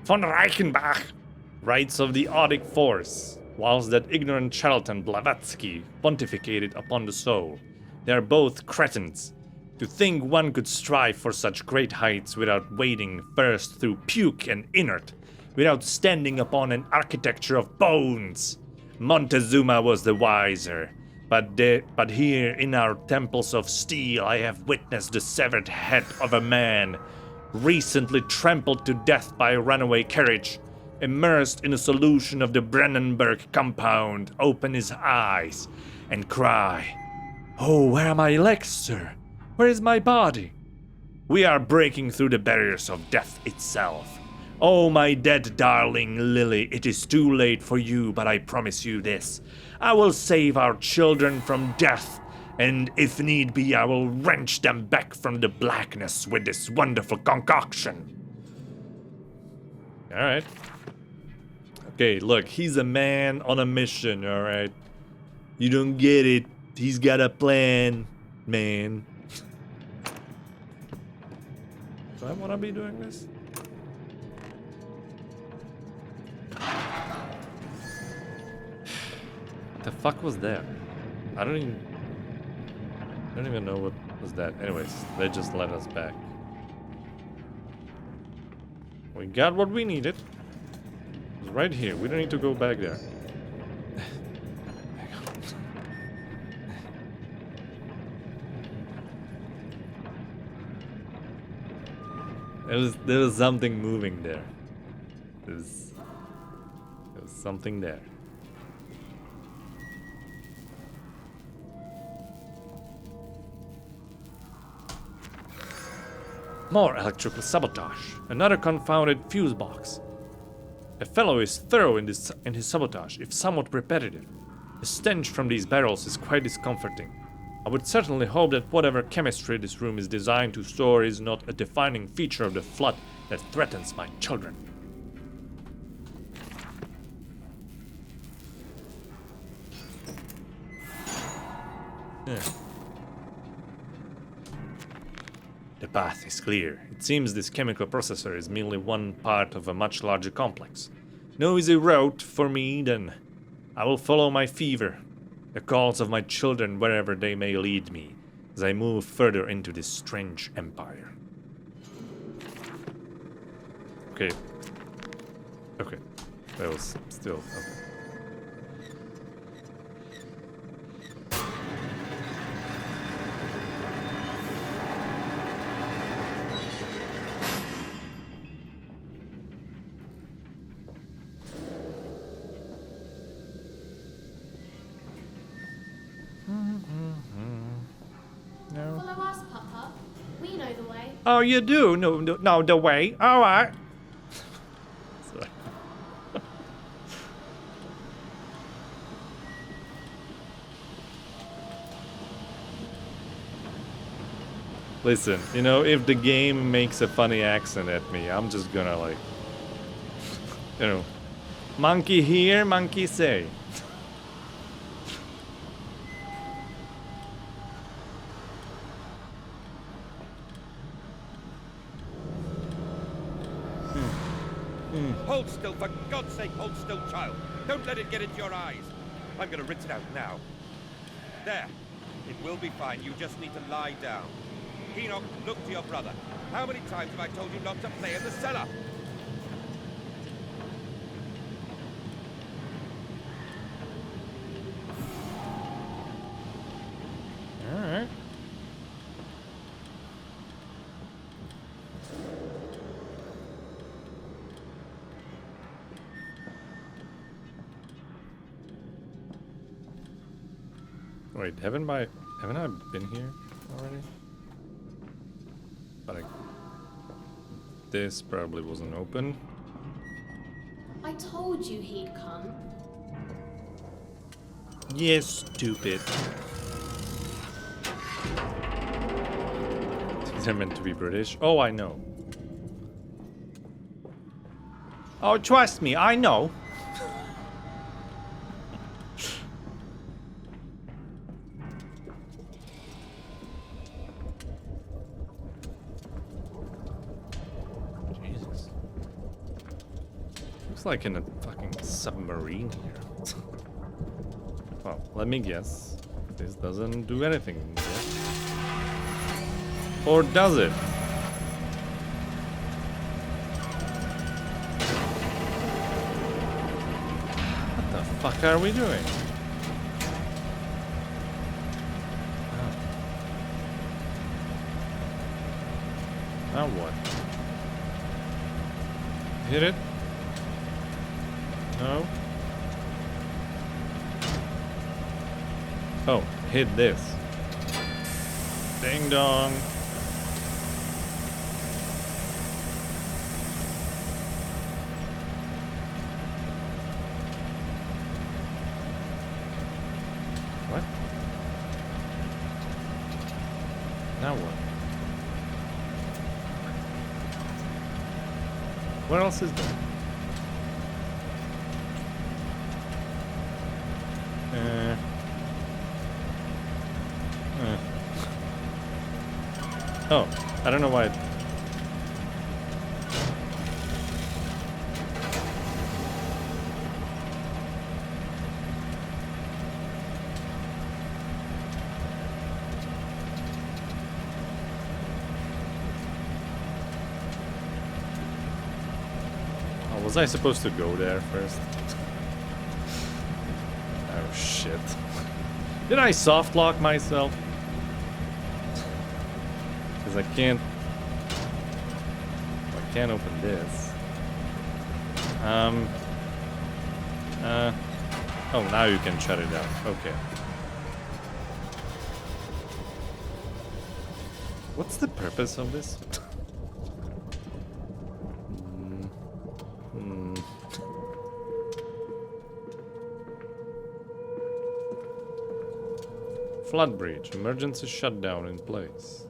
Von Reichenbach writes of the Odic Force, whilst that ignorant charlatan Blavatsky pontificated upon the soul. They are both cretins. To think one could strive for such great heights without wading first through puke and inert, without standing upon an architecture of bones. Montezuma was the wiser, but here in our temples of steel I have witnessed the severed head of a man, recently trampled to death by a runaway carriage, immersed in a solution of the Brennenberg compound, open his eyes and cry, "Oh, where are my legs, sir? Where is my body?" We are breaking through the barriers of death itself. Oh, my dead darling Lily, it is too late for you, but I promise you this. I will save our children from death, and if need be, I will wrench them back from the blackness with this wonderful concoction. Alright. Okay, look, he's a man on a mission, alright? You don't get it. He's got a plan, man. Do I want to be doing this? The fuck was that? I don't even know what was that. Anyways, they just let us back. We got what we needed. It was right here. We don't need to go back there. There was something moving there. There was something there. More electrical sabotage. Another confounded fuse box. A fellow is thorough in his sabotage, if somewhat repetitive. The stench from these barrels is quite discomforting. I would certainly hope that whatever chemistry this room is designed to store is not a defining feature of the flood that threatens my children. Yeah. The path is clear. It seems this chemical processor is merely one part of a much larger complex. No easy route for me, then. I will follow my fever, the calls of my children wherever they may lead me, as I move further into this strange empire. Okay. Okay. That was still... okay. Follow us, Papa. We know the way. Oh, you do? No, the way? Alright. Sorry. Listen, you know, if the game makes a funny accent at me, I'm just gonna like... you know... monkey here, monkey say. Hold still, for God's sake, hold still, child. Don't let it get into your eyes. I'm gonna rinse it out now. There. It will be fine. You just need to lie down. Enoch, look to your brother. How many times have I told you not to play in the cellar? Alright. Wait, haven't I been here already? But this probably wasn't open. I told you he'd come. Yes, stupid. They're meant to be British. Oh, I know. Oh, trust me, I know. Jesus. Looks like in a fucking submarine here. Well, let me guess. This doesn't do anything yet. Or does it? What the fuck are we doing? Oh. Now what? Hit it? No? Oh, hit this. Ding dong. What? Now what? What else is there? Oh, I don't know why. Oh, was I supposed to go there first? Oh shit. Did I soft lock myself? Because I can't... can't open this. Oh, now you can shut it down. Okay. What's the purpose of this? Flood breach. Emergency shutdown in place.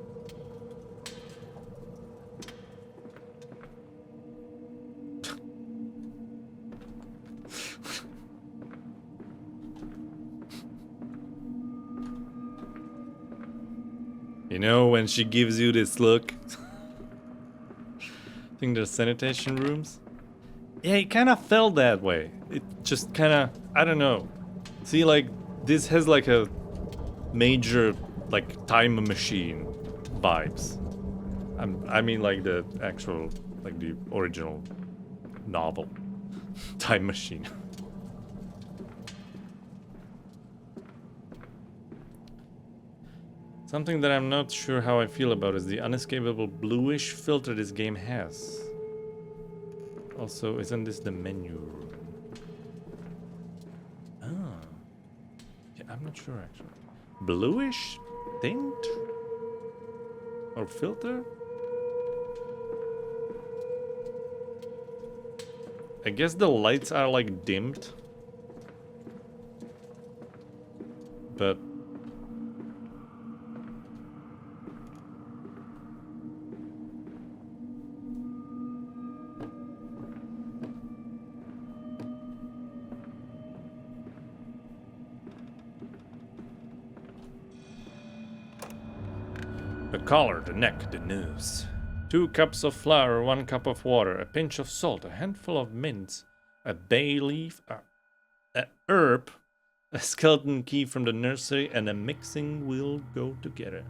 You know, when she gives you this look. I think there's sanitation rooms. Yeah, it kind of felt that way. It just kind of, I don't know. See, like, this has like a major, like, time machine vibes. I mean, like the actual, like the original novel. Time machine. Something that I'm not sure how I feel about is the unescapable bluish filter this game has. Also, isn't this the menu room? Ah. Yeah, I'm not sure actually. Bluish tint? Or filter? I guess the lights are like dimmed. But the collar, the neck, the nose. 2 cups of flour, 1 cup of water, a pinch of salt, a handful of mints, a bay leaf, a herb, a skeleton key from the nursery, and a mixing will go together.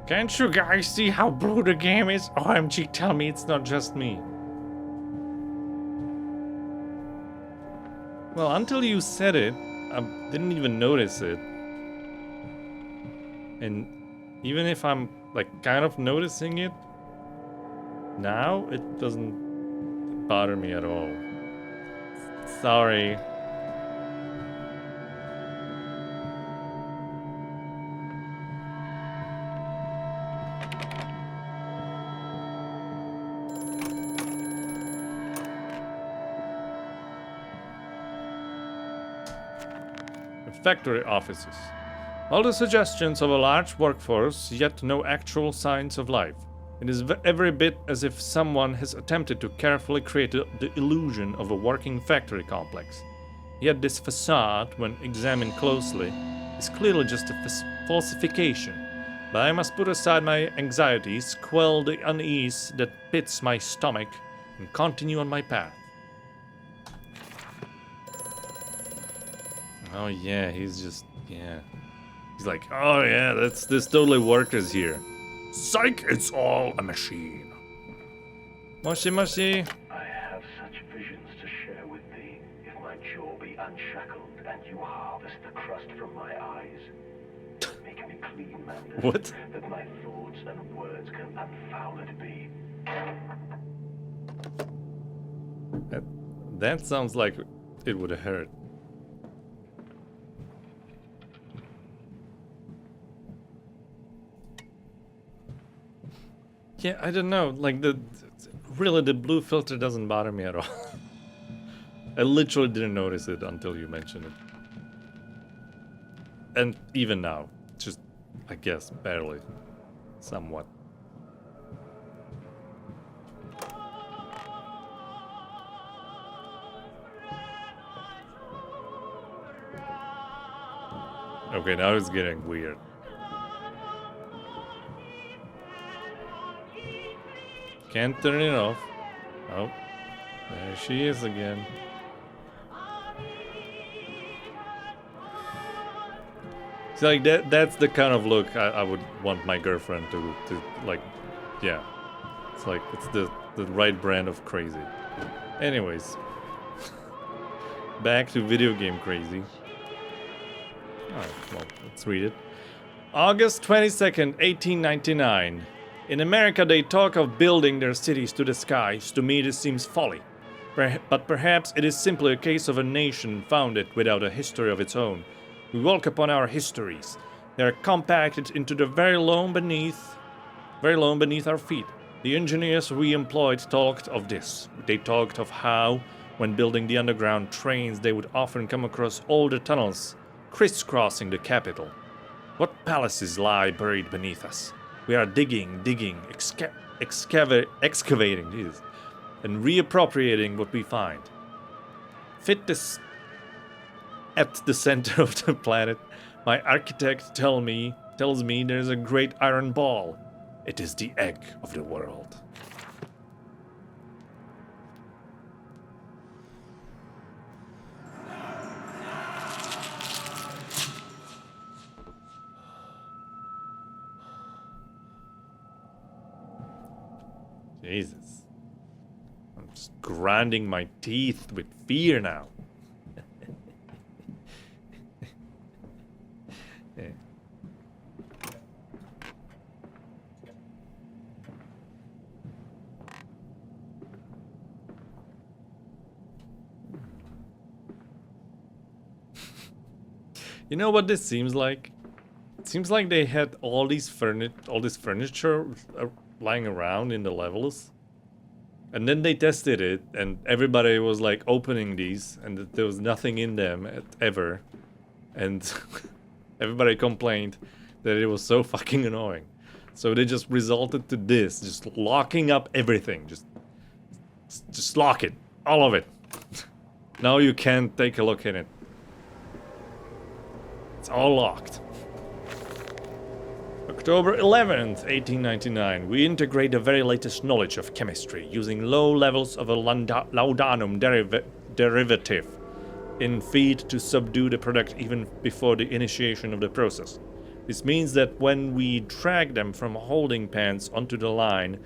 Can't you guys see how blue the game is? OMG, tell me it's not just me. Well, until you said it, I didn't even notice it. And even if I'm like kind of noticing it now, it doesn't bother me at all. Sorry. Factory offices. All the suggestions of a large workforce, yet no actual signs of life. It is every bit as if someone has attempted to carefully create the illusion of a working factory complex. Yet this facade, when examined closely, is clearly just a falsification. But I must put aside my anxieties, quell the unease that pits my stomach, and continue on my path. Oh yeah, he's just, yeah. He's like, oh yeah, there's totally workers here. Psych, it's all a machine. Moshi Moshi. I have such visions to share with thee. If my jaw be unshackled and you harvest the crust from my eyes. Make me clean, man. What? That my thoughts and words can unfouled be. That sounds like it would hurt. Yeah, I don't know, like really the blue filter doesn't bother me at all. I literally didn't notice it until you mentioned it. And even now, just, I guess, barely, somewhat. Okay, now it's getting weird. Can't turn it off. Oh, there she is again. It's like that's the kind of look I would want my girlfriend to like, yeah. It's like, it's the right brand of crazy. Anyways. Back to video game crazy. Alright, well, let's read it. August 22nd, 1899. In America, they talk of building their cities to the skies. To me, this seems folly. But perhaps it is simply a case of a nation founded without a history of its own. We walk upon our histories. They are compacted into the very loam beneath our feet. The engineers we employed talked of this. They talked of how, when building the underground trains, they would often come across older tunnels, crisscrossing the capital. What palaces lie buried beneath us? We are digging, excavating these, and reappropriating what we find. Fit this at the center of the planet, my architect tells me there's a great iron ball. It is the egg of the world. Jesus. I'm just grinding my teeth with fear now. Yeah. You know what this seems like? It seems like they had all this furniture lying around in the levels, and then they tested it, and everybody was like opening these, and there was nothing in them ever, and everybody complained that it was so fucking annoying. So they just resulted to this, just locking up everything, just lock it, all of it. Now you can't take a look at it. It's all locked. October 11th, 1899. We integrate the very latest knowledge of chemistry using low levels of a laudanum derivative in feed to subdue the product even before the initiation of the process. This means that when we drag them from holding pans onto the line,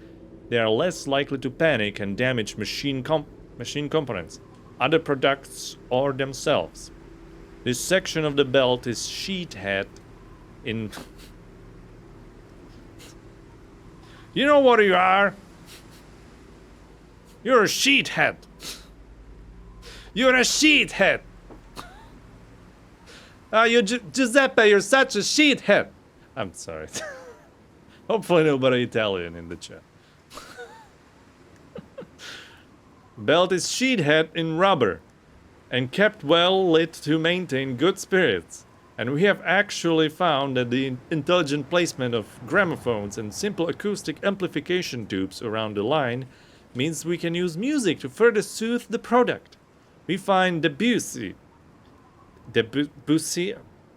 they are less likely to panic and damage machine components, other products, or themselves. This section of the belt is sheethead in... You know what you are? You're a sheethead. You're a sheethead. Giuseppe, you're such a sheethead. I'm sorry. Hopefully nobody Italian in the chat. Belt is sheethead in rubber and kept well lit to maintain good spirits. And we have actually found that the intelligent placement of gramophones and simple acoustic amplification tubes around the line means we can use music to further soothe the product. We find Debussy, I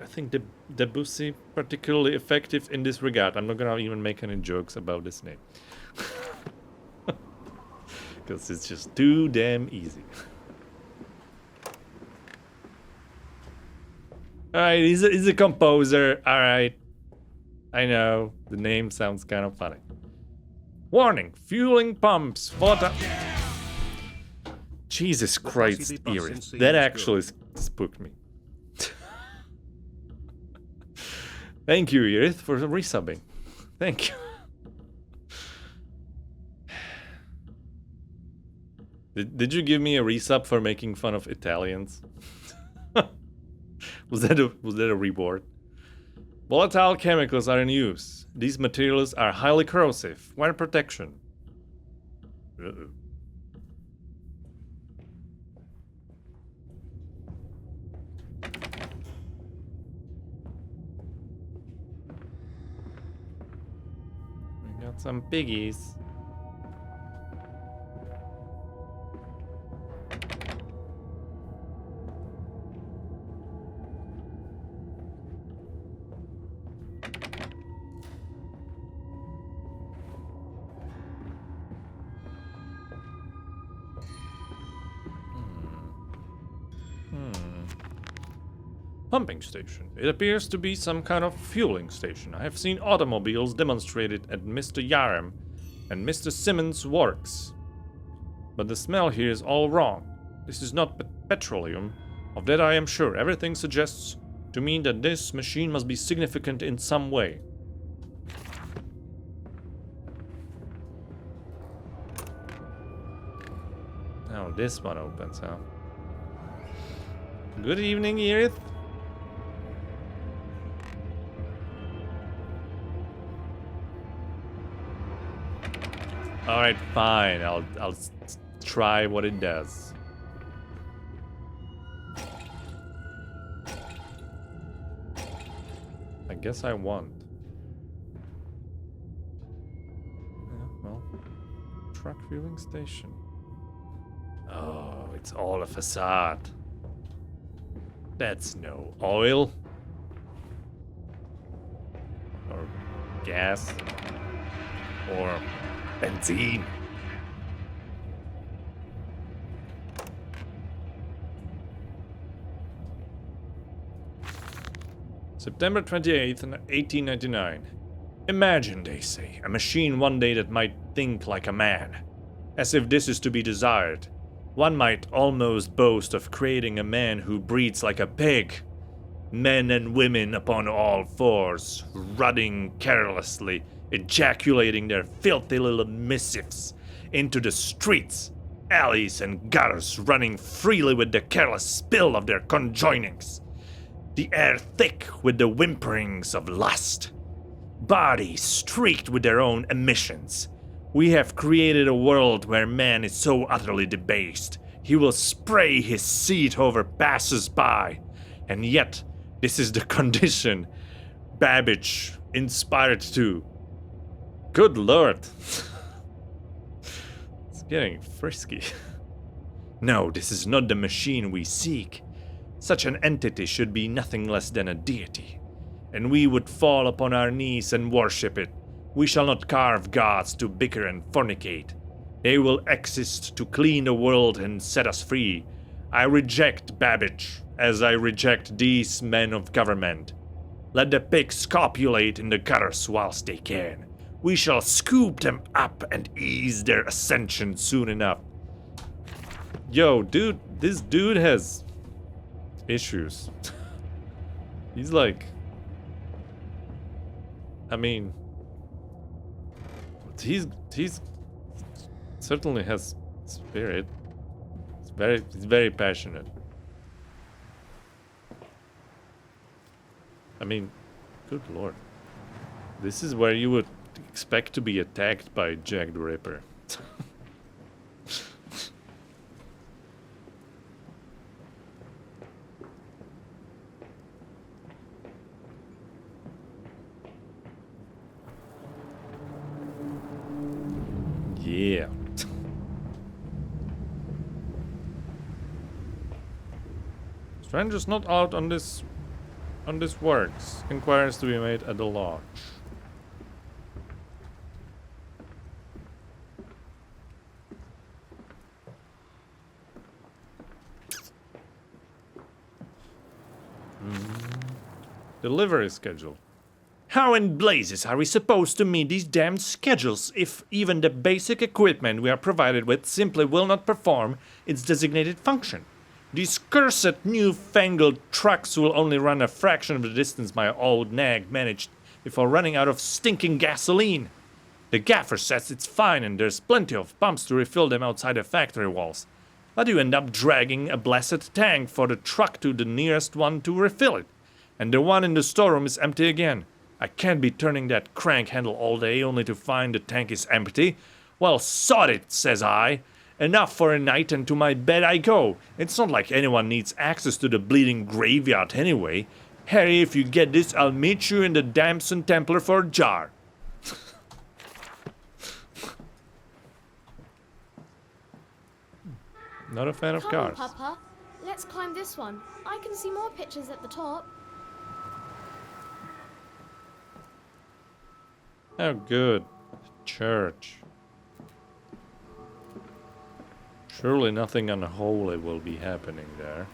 think Debussy particularly effective in this regard. I'm not gonna even make any jokes about this name. Because it's just too damn easy. Alright, he's a composer. Alright. I know. The name sounds kind of funny. Warning. Fueling pumps. Water. Jesus Christ, Iris. That actually spooked me. Thank you, Iris, for resubbing. Thank you. Did you give me a resub for making fun of Italians? Was that a reward? Volatile chemicals are in use. These materials are highly corrosive. Wear protection. Uh-oh. We got some piggies. Pumping station. It appears to be some kind of fueling station. I have seen automobiles demonstrated at Mr. Yarem and Mr. Simmons' works. But the smell here is all wrong. This is not petroleum. Of that I am sure. Everything suggests to me that this machine must be significant in some way. Oh, this one opens, huh? Good evening, Edith. Alright, fine. I'll try what it does. I guess I won. Yeah, well. Truck fueling station. Oh, it's all a facade. That's no oil. Or gas. Or benzene. September 28th, 1899. Imagine, they say, a machine one day that might think like a man. As if this is to be desired. One might almost boast of creating a man who breathes like a pig. Men and women upon all fours, rutting carelessly, ejaculating their filthy little missives into the streets, alleys, and gutters, running freely with the careless spill of their conjoinings. The air thick with the whimperings of lust. Bodies streaked with their own emissions. We have created a world where man is so utterly debased, he will spray his seat over passers-by. And yet, this is the condition Babbage inspired to. Good lord. It's getting frisky. No, this is not the machine we seek. Such an entity should be nothing less than a deity, and we would fall upon our knees and worship it. We shall not carve gods to bicker and fornicate. They will exist to clean the world and set us free. I reject Babbage, as I reject these men of government. Let the pigs copulate in the gutters whilst they can. We shall scoop them up and ease their ascension soon enough. Yo, dude, this dude has issues. He's like, I mean, he's certainly has spirit. He's very passionate. I mean, good lord. This is where you would expect to be attacked by Jack the Ripper. Yeah. Strangers not out on this works. Inquiries to be made at the lodge. Delivery schedule. How in blazes are we supposed to meet these damned schedules if even the basic equipment we are provided with simply will not perform its designated function? These cursed newfangled trucks will only run a fraction of the distance my old nag managed before running out of stinking gasoline. The gaffer says it's fine and there's plenty of pumps to refill them outside the factory walls. But you end up dragging a blessed tank for the truck to the nearest one to refill it. And the one in the storeroom is empty again. I can't be turning that crank handle all day only to find the tank is empty. Well, sod it, says I. Enough for a night and to my bed I go. It's not like anyone needs access to the bleeding graveyard anyway. Harry, if you get this, I'll meet you in the Damson Templar for a jar. Not a fan of Come cars. on, Papa. Let's climb this one. I can see more pictures at the top. Oh, good. Church. Surely nothing unholy will be happening there.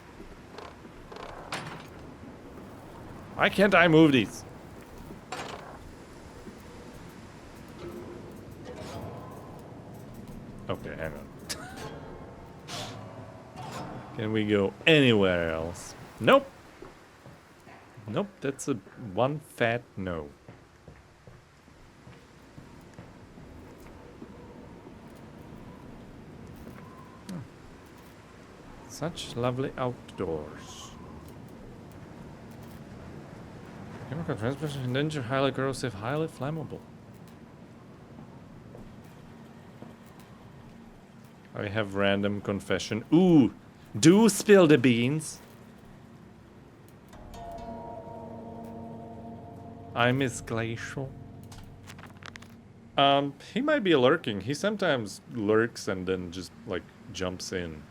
Why can't I move these? Okay, hang on. Can we go anywhere else? Nope. Nope, that's a one fat no. Such lovely outdoors. Chemical transmission in danger, highly corrosive, highly flammable. I have random confession. Ooh! Do spill the beans! I miss Glacial. He might be lurking. He sometimes lurks and then just, like, jumps in.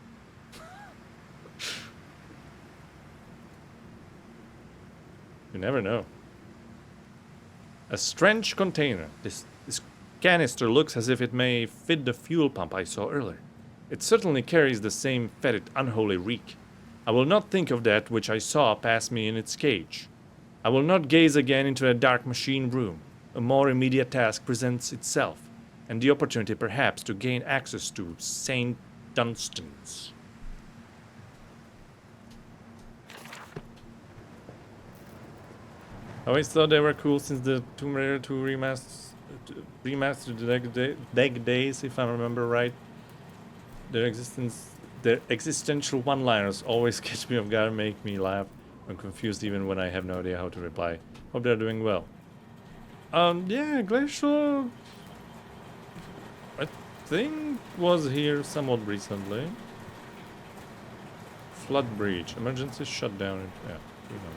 You never know. A strange container. This canister looks as if it may fit the fuel pump I saw earlier. It certainly carries the same fetid, unholy reek. I will not think of that which I saw pass me in its cage. I will not gaze again into a dark machine room. A more immediate task presents itself, and the opportunity perhaps to gain access to St. Dunstan's. I always thought they were cool since the Tomb Raider 2 remastered the deck days, if I remember right. Their existential one-liners always catch me off guard and make me laugh. I'm confused even when I have no idea how to reply. Hope they're doing well. Yeah, Glacial, I think, was here somewhat recently. Flood breach, emergency shutdown. Yeah, you know.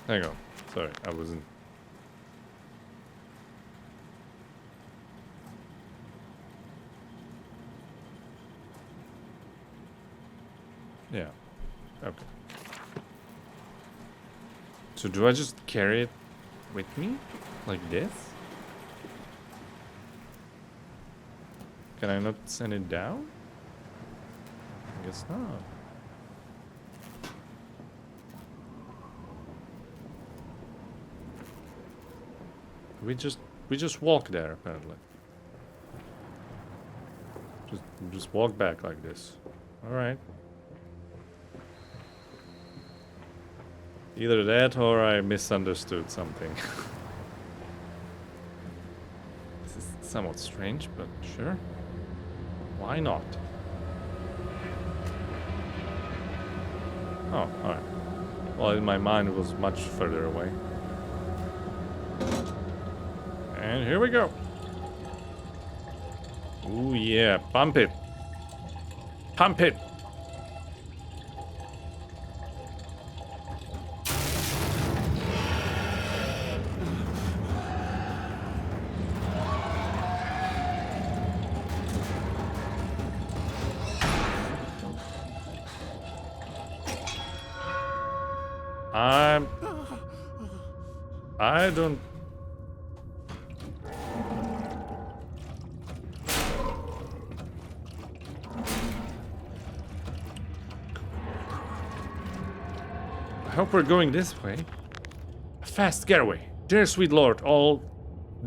Hang on. Sorry, I wasn't. Yeah. Okay. So do I just carry it with me? Like this? Can I not send it down? I guess not. We just walk there apparently. Just walk back like this. All right. Either that or I misunderstood something. This is somewhat strange, but sure. Why not? Oh, alright. Well, in my mind it was much further away. And here we go. Ooh yeah, pump it. Pump it. I don't. I hope we're going this way. A fast getaway. Dear sweet lord,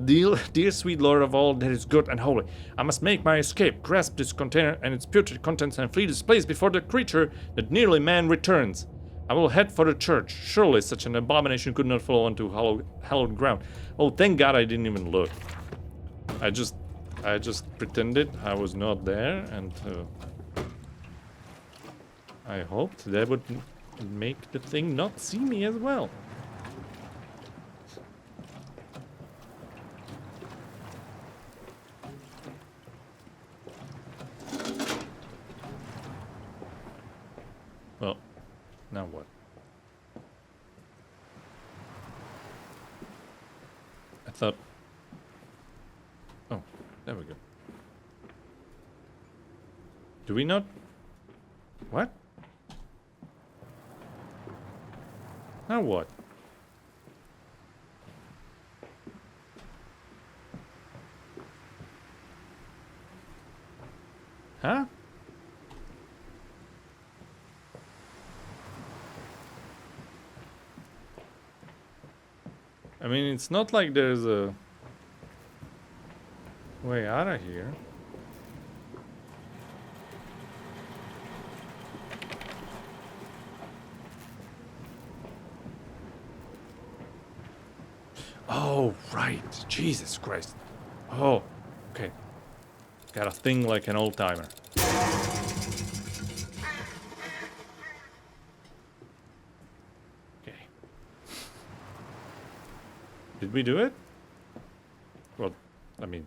dear sweet lord of all that is good and holy, I must make my escape, grasp this container and its putrid contents, and flee this place before the creature that nearly man returns. I will head for the church. Surely such an abomination could not fall onto hallowed ground. Oh, thank God I didn't even look. I just pretended I was not there, and I hoped that would make the thing not see me as well. Well, now what? I thought... Oh, there we go. Do we not... What? Now what? Huh? I mean, it's not like there's a way out of here. Oh, right. Jesus Christ. Oh, okay. Got a thing like an old timer. Okay. Did we do it? Well, I mean,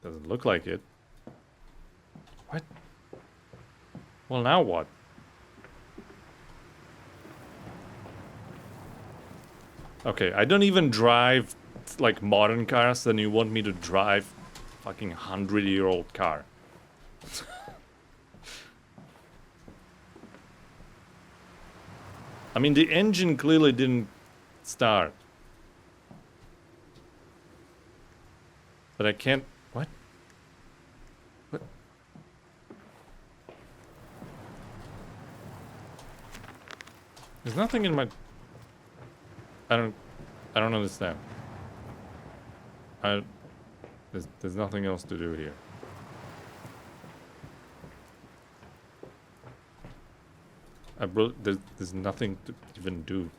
doesn't look like it. What? Well, now what? Okay, I don't even drive like modern cars, then you want me to drive fucking 100-year-old car. I mean, the engine clearly didn't start. But I can't... What? What? There's nothing in my... I don't understand. There's nothing else to do here. There's nothing to even do.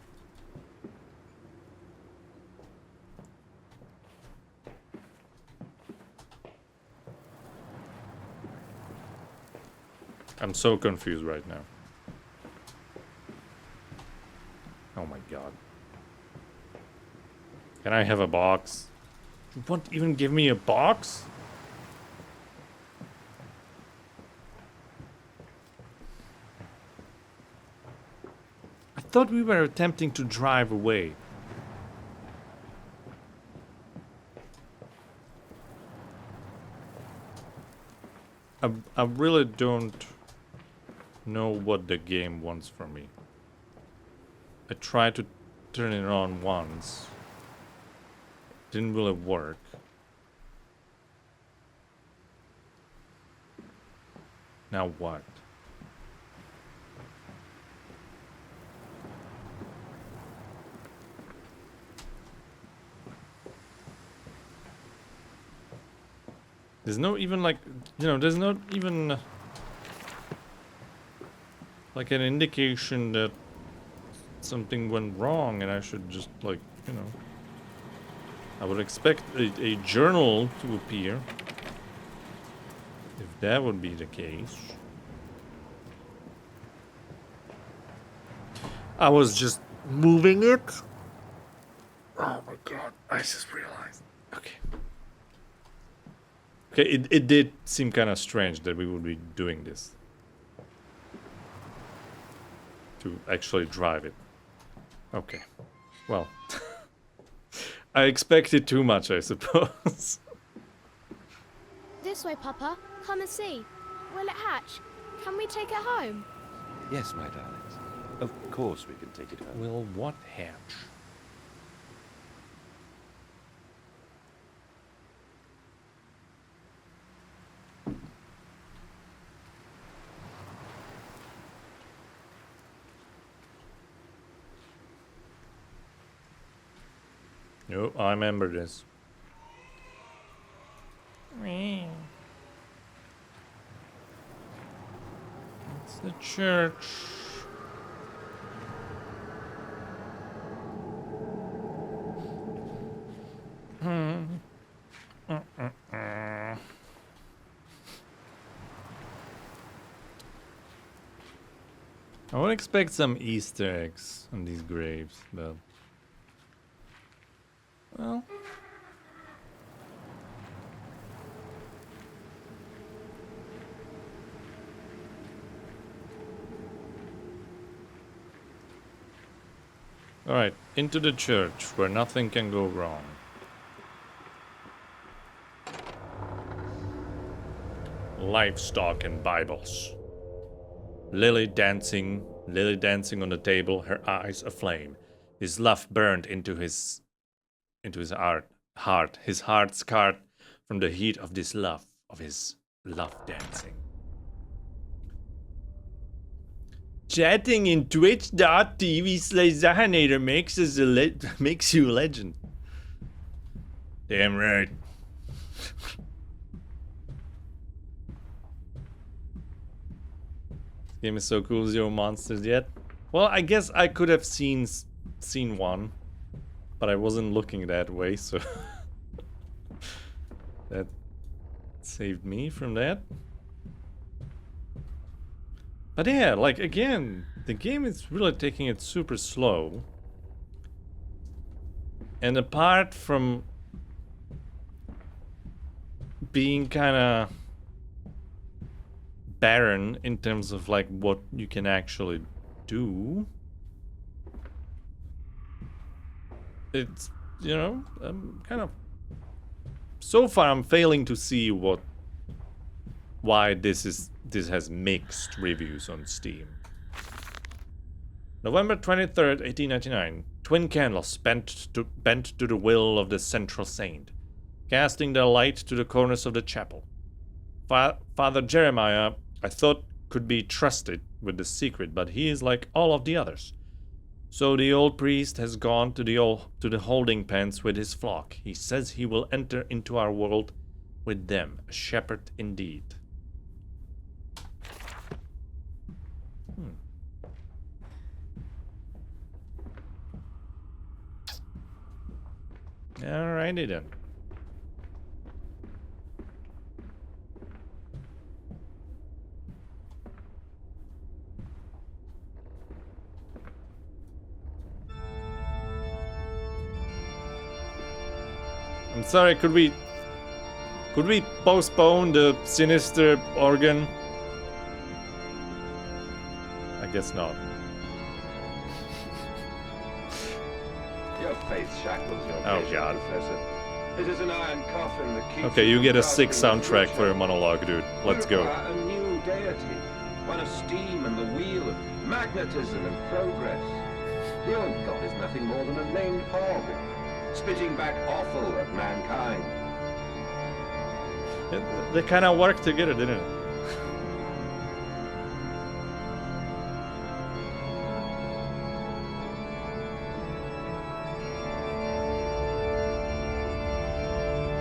I'm so confused right now. Oh my god. Can I have a box? You won't even give me a box? I thought we were attempting to drive away. I really don't know what the game wants from me. I tried to turn it on once. Didn't really work. Now what? There's no even like, you know, there's not even like an indication that something went wrong and I should just like, you know. I would expect a journal to appear. If that would be the case. I was just moving it. Oh my god, I just realized. Okay. Okay, it did seem kind of strange that we would be doing this. To actually drive it. Okay. Well. I expected too much, I suppose. This way, Papa. Come and see. Will it hatch? Can we take it home? Yes, my darlings. Of course we can take it home. Will what hatch? No, I remember this. It's the church. I would expect some Easter eggs on these graves, but... Well... Alright, into the church, where nothing can go wrong. Livestock and Bibles. Lily dancing on the table, her eyes aflame. His love burned into his heart. His heart scarred from the heat of this love, of his love dancing. Chatting in twitch.tv/Zahanator makes you a legend. Damn right. This game is so cool, zero monsters yet. Well, I guess I could have seen one. but I wasn't looking that way, so that saved me from that. But yeah, like again, the game is really taking it super slow. And apart from being kind of barren in terms of like what you can actually do, it's, you know, I'm kind of, so far I'm failing to see why this has mixed reviews on Steam. November 23rd, 1899. Twin candles bent to the will of the central saint, casting their light to the corners of the chapel. Father Jeremiah, I thought, could be trusted with the secret, but he is like all of the others. So the old priest has gone to the holding pens with his flock. He says he will enter into our world with them, a shepherd indeed. Alrighty then. I'm sorry, could we postpone the sinister organ? I guess not. Your faith shackles your Oh, vision, God. Professor. It is an iron coffin that keeps Okay, you get a sick from soundtrack grasping for your the monologue, dude. future. Let's We go. require a new deity, one of steam and the wheel, of magnetism and progress. Your god is nothing more than a named hog, spitting back offal at mankind. They kind of work together, didn't it?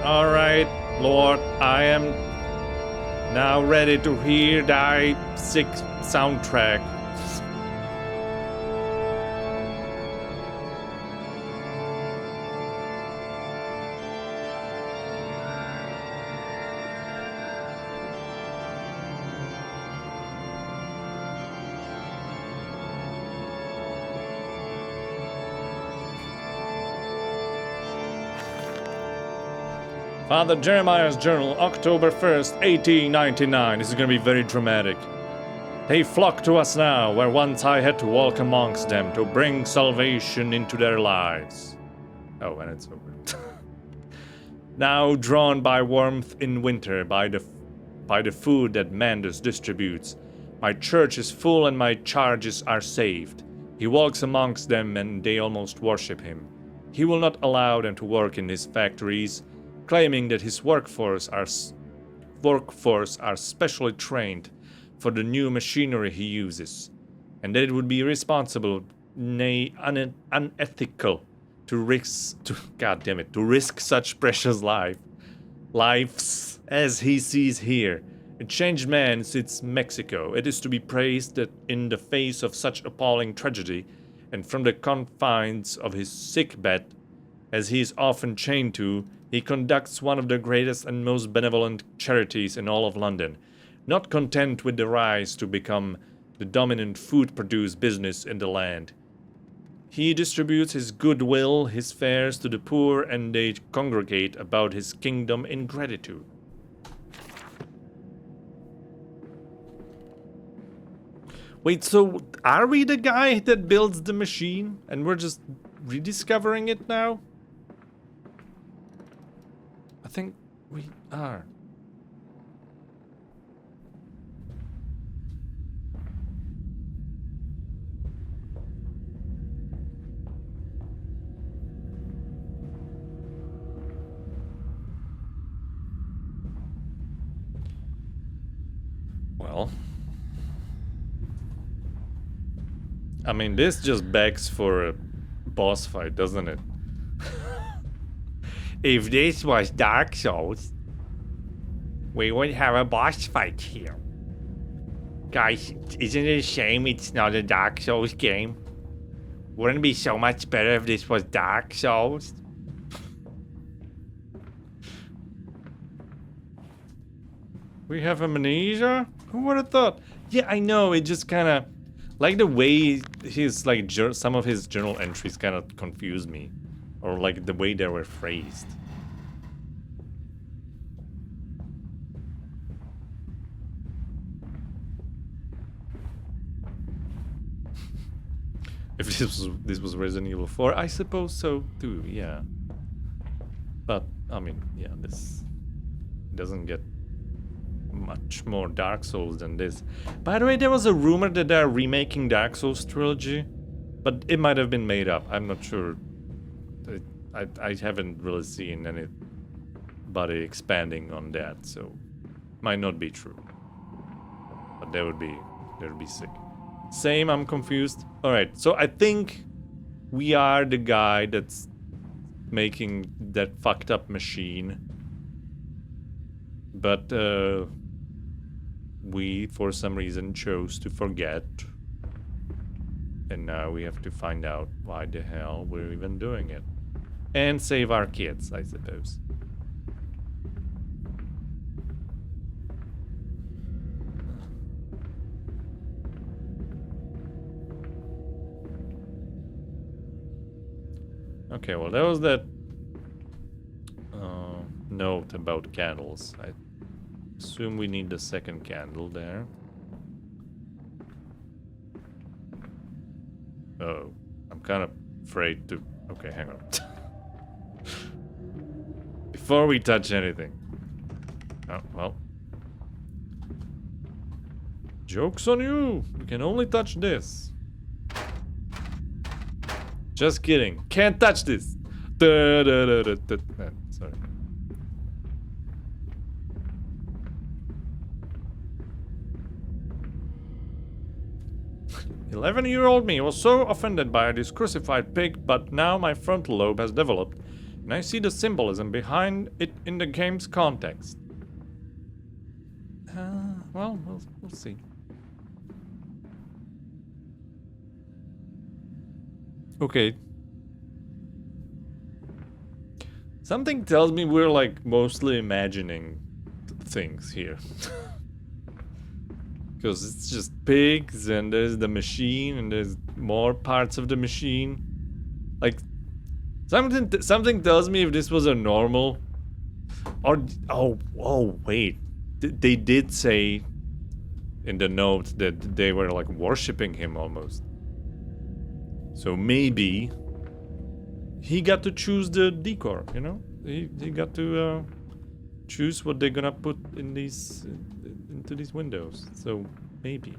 Alright, Lord, I am now ready to hear thy sick soundtrack. Father Jeremiah's Journal, October 1st, 1899. This is gonna be very dramatic. They flock to us now, where once I had to walk amongst them to bring salvation into their lives. Oh, and it's over. Now drawn by warmth in winter, by the food that Mandus distributes, my church is full and my charges are saved. He walks amongst them and they almost worship him. He will not allow them to work in his factories, claiming that his workforce are specially trained for the new machinery he uses, and that it would be irresponsible, nay unethical, to risk such precious lives as he sees here. A changed man sits Mexico. It is to be praised that in the face of such appalling tragedy, and from the confines of his sick bed, as he is often chained to, he conducts one of the greatest and most benevolent charities in all of London, not content with the rise to become the dominant food-produce business in the land. He distributes his goodwill, his fares to the poor, and they congregate about his kingdom in gratitude. Wait, so are we the guy that builds the machine, and we're just rediscovering it now? I think we are. Well, I mean, this just begs for a boss fight, doesn't it? If this was Dark Souls, we would have a boss fight here. Guys, isn't it a shame it's not a Dark Souls game? Wouldn't it be so much better if this was Dark Souls? We have Amnesia? Who would have thought? Yeah, I know, it just kind of... Like the way his, like, some of his journal entries kind of confused me. Or like the way they were phrased. If this was Resident Evil 4, I suppose so too, yeah. But, I mean, yeah, this doesn't get much more Dark Souls than this. By the way, there was a rumor that they're remaking Dark Souls trilogy, but it might have been made up. I'm not sure. I haven't really seen anybody expanding on that, so might not be true. But that would be sick. Same, I'm confused. All right, so I think we are the guy that's making that fucked up machine. But we, for some reason, chose to forget. And now we have to find out why the hell we're even doing it. And save our kids, I suppose. Okay, well, that was that note about candles. I assume we need the second candle there. Oh, I'm kind of afraid to... Okay, hang on. Before we touch anything. Oh, well. Joke's on you! We can only touch this. Just kidding. Can't touch this! Sorry. 11-year-old me was so offended by this crucified pig, but now my frontal lobe has developed, and I see the symbolism behind it in the game's context. Well, we'll see. Okay. Something tells me we're like mostly imagining things here. Because it's just pigs and there's the machine and there's more parts of the machine. Like something tells me if this was a normal or oh wait. They did say in the note that they were like worshipping him almost. So maybe he got to choose the decor, you know? He got to choose what they're gonna put in these into these windows. So maybe.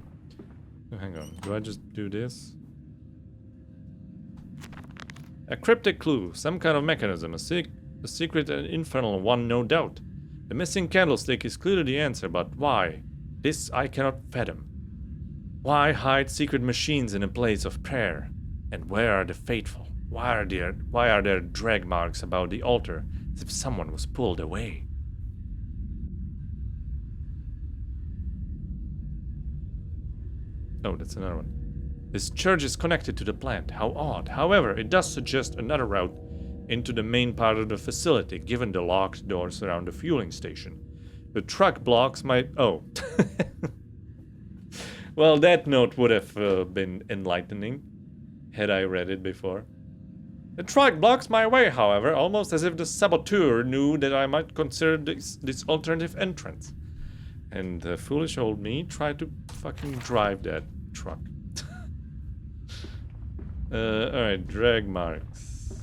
Oh, hang on. Do I just do this? A cryptic clue, some kind of mechanism, a secret and infernal one, no doubt. The missing candlestick is clearly the answer, but why? This I cannot fathom. Why hide secret machines in a place of prayer? And where are the faithful? Why are there drag marks about the altar, as if someone was pulled away? Oh, that's another one. This church is connected to the plant. How odd. However, it does suggest another route into the main part of the facility, given the locked doors around the fueling station. The truck blocks might... Oh. Well, that note would have been enlightening, had I read it before. The truck blocks my way, however, almost as if the saboteur knew that I might consider this alternative entrance. And foolish old me tried to fucking drive that truck. Alright, drag marks.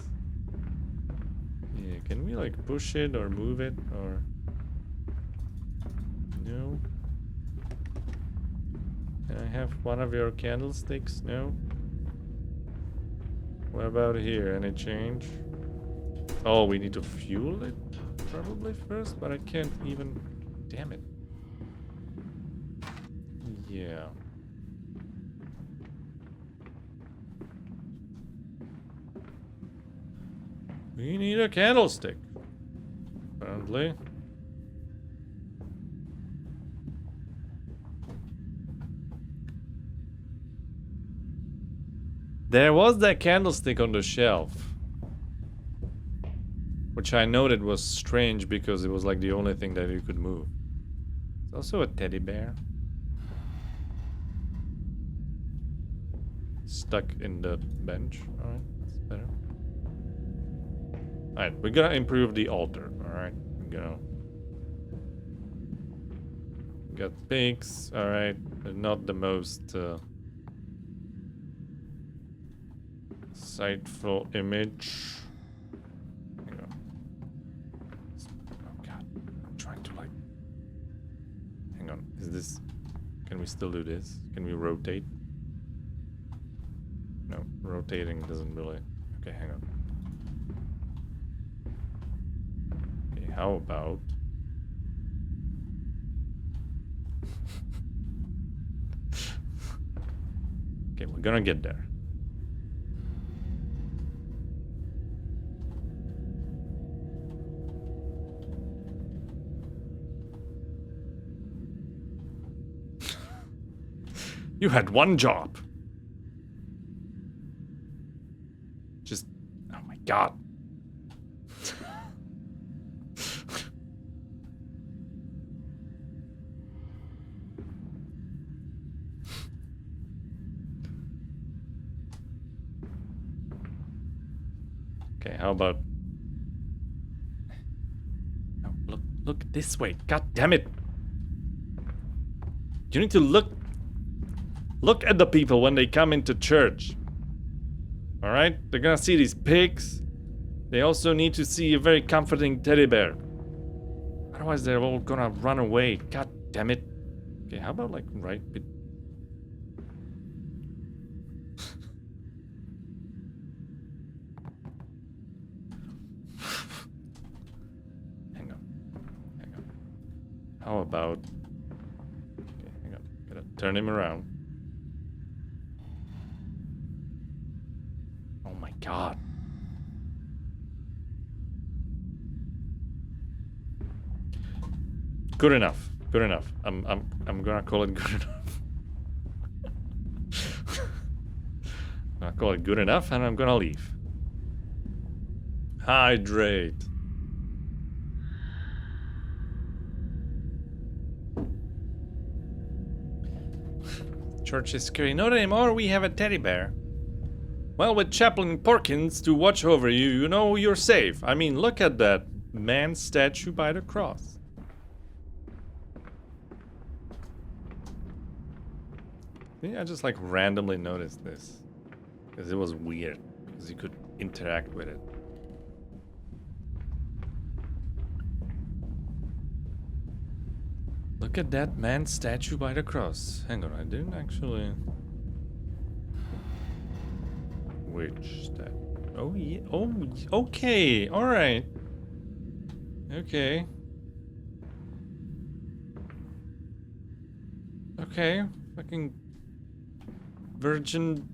Yeah, can we like push it or move it or... No. Can I have one of your candlesticks? No. What about here? Any change? Oh, we need to fuel it probably first, but I can't even... Damn it. Yeah. We need a candlestick, apparently. There was that candlestick on the shelf. Which I noted was strange because it was like the only thing that you could move. It's also a teddy bear. Stuck in the bench. Alright, that's better. Alright, we're gonna improve the altar. Alright, we're gonna... Got pigs. Alright, they're not the most sightful image. Hang on. Oh god, I'm trying to like... Hang on, is this... Can we still do this? Can we rotate? No, rotating doesn't really... Okay, hang on. Okay, how about... Okay, we're gonna get there. You had one job. Just, oh my god. Okay, how about... No, look this way. God damn it. You need to look at the people when they come into church. Alright? They're gonna see these pigs. They also need to see a very comforting teddy bear. Otherwise they're all gonna run away. God damn it. Okay, how about like right bit... Hang on. How about... Okay, hang on. Gotta turn him around. Oh my god. Good enough. Good enough. I'm gonna call it good enough. I'm gonna call it good enough and I'm gonna leave. Hydrate. Church is scary. Not anymore, we have a teddy bear. Well, with Chaplain Porkins to watch over you, you know you're safe. I mean, look at that man statue by the cross. Yeah, I just like randomly noticed this. Because it was weird. Because you could interact with it. Look at that man statue by the cross. Hang on, I didn't actually... Which step? Oh yeah. Oh, okay. All right. Okay. Okay. Fucking Virgin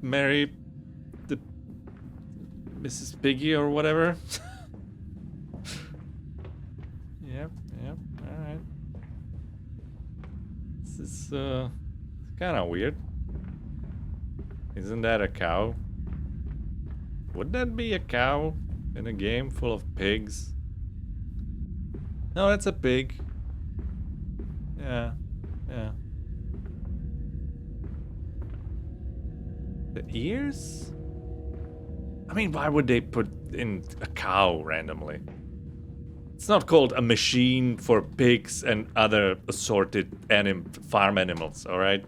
Mary, the Mrs. Piggy or whatever. Yep. All right. This is kind of weird. Isn't that a cow? Would that be a cow in a game full of pigs? No, that's a pig. Yeah. The ears? I mean, why would they put in a cow randomly? It's not called a machine for pigs and other assorted farm animals, alright?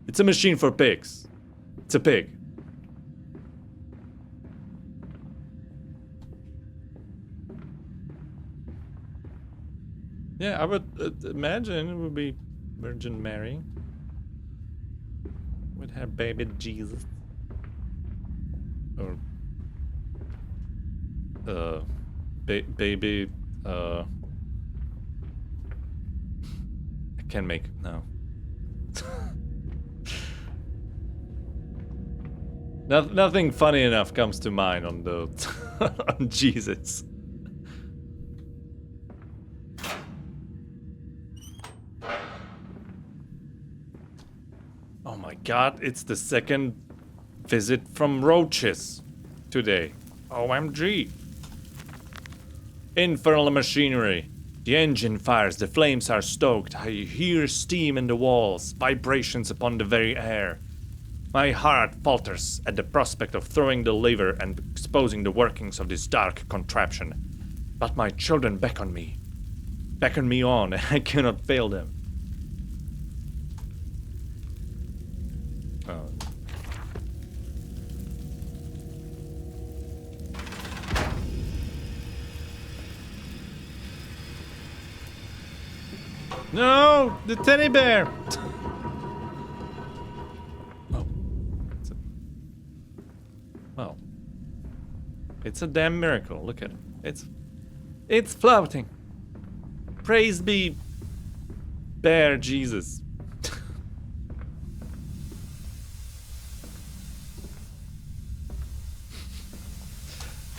It's a machine for pigs. It's a pig. Yeah, I would imagine it would be Virgin Mary with her baby Jesus. Or baby I can't make no. Nothing funny enough comes to mind on the on Jesus. Oh Oh my god, it's the second visit from roaches today. OMG. Infernal machinery. The engine fires, the flames are stoked. I hear steam in the walls, vibrations upon the very air. My heart falters at the prospect of throwing the lever and exposing the workings of this dark contraption. But my children beckon me. Beckon me on, and I cannot fail them. Oh. No! The teddy bear! Oh. Well. It's a damn miracle. Look at it. It's floating. Praise be Bear Jesus.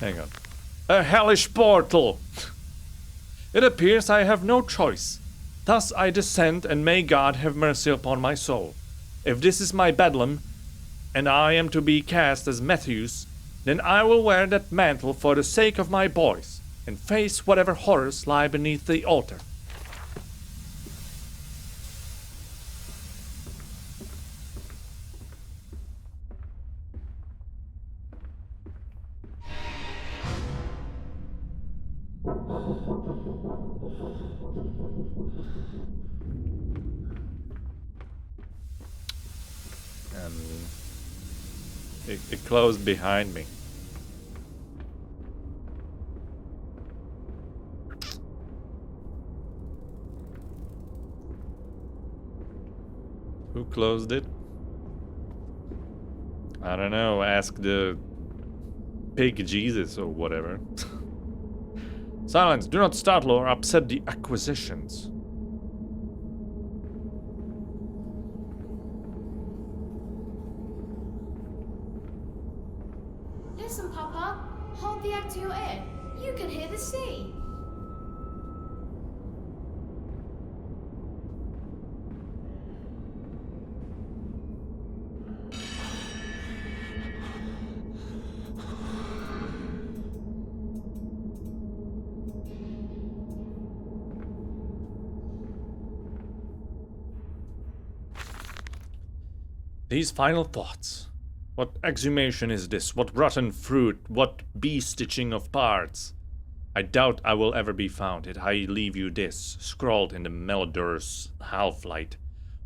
Hang on. A hellish portal! It appears I have no choice. Thus I descend, and may God have mercy upon my soul. If this is my bedlam, and I am to be cast as Matthews, then I will wear that mantle for the sake of my boys, and face whatever horrors lie beneath the altar. It closed behind me. Who closed it? I don't know, ask the pig Jesus or whatever. Silence, do not startle or upset the acquisitions. Listen, Papa. Hold the egg to your ear. You can hear the sea. These final thoughts. What exhumation is this? What rotten fruit? What bee-stitching of parts? I doubt I will ever be found, yet I leave you this, scrawled in the Meldur's half-light,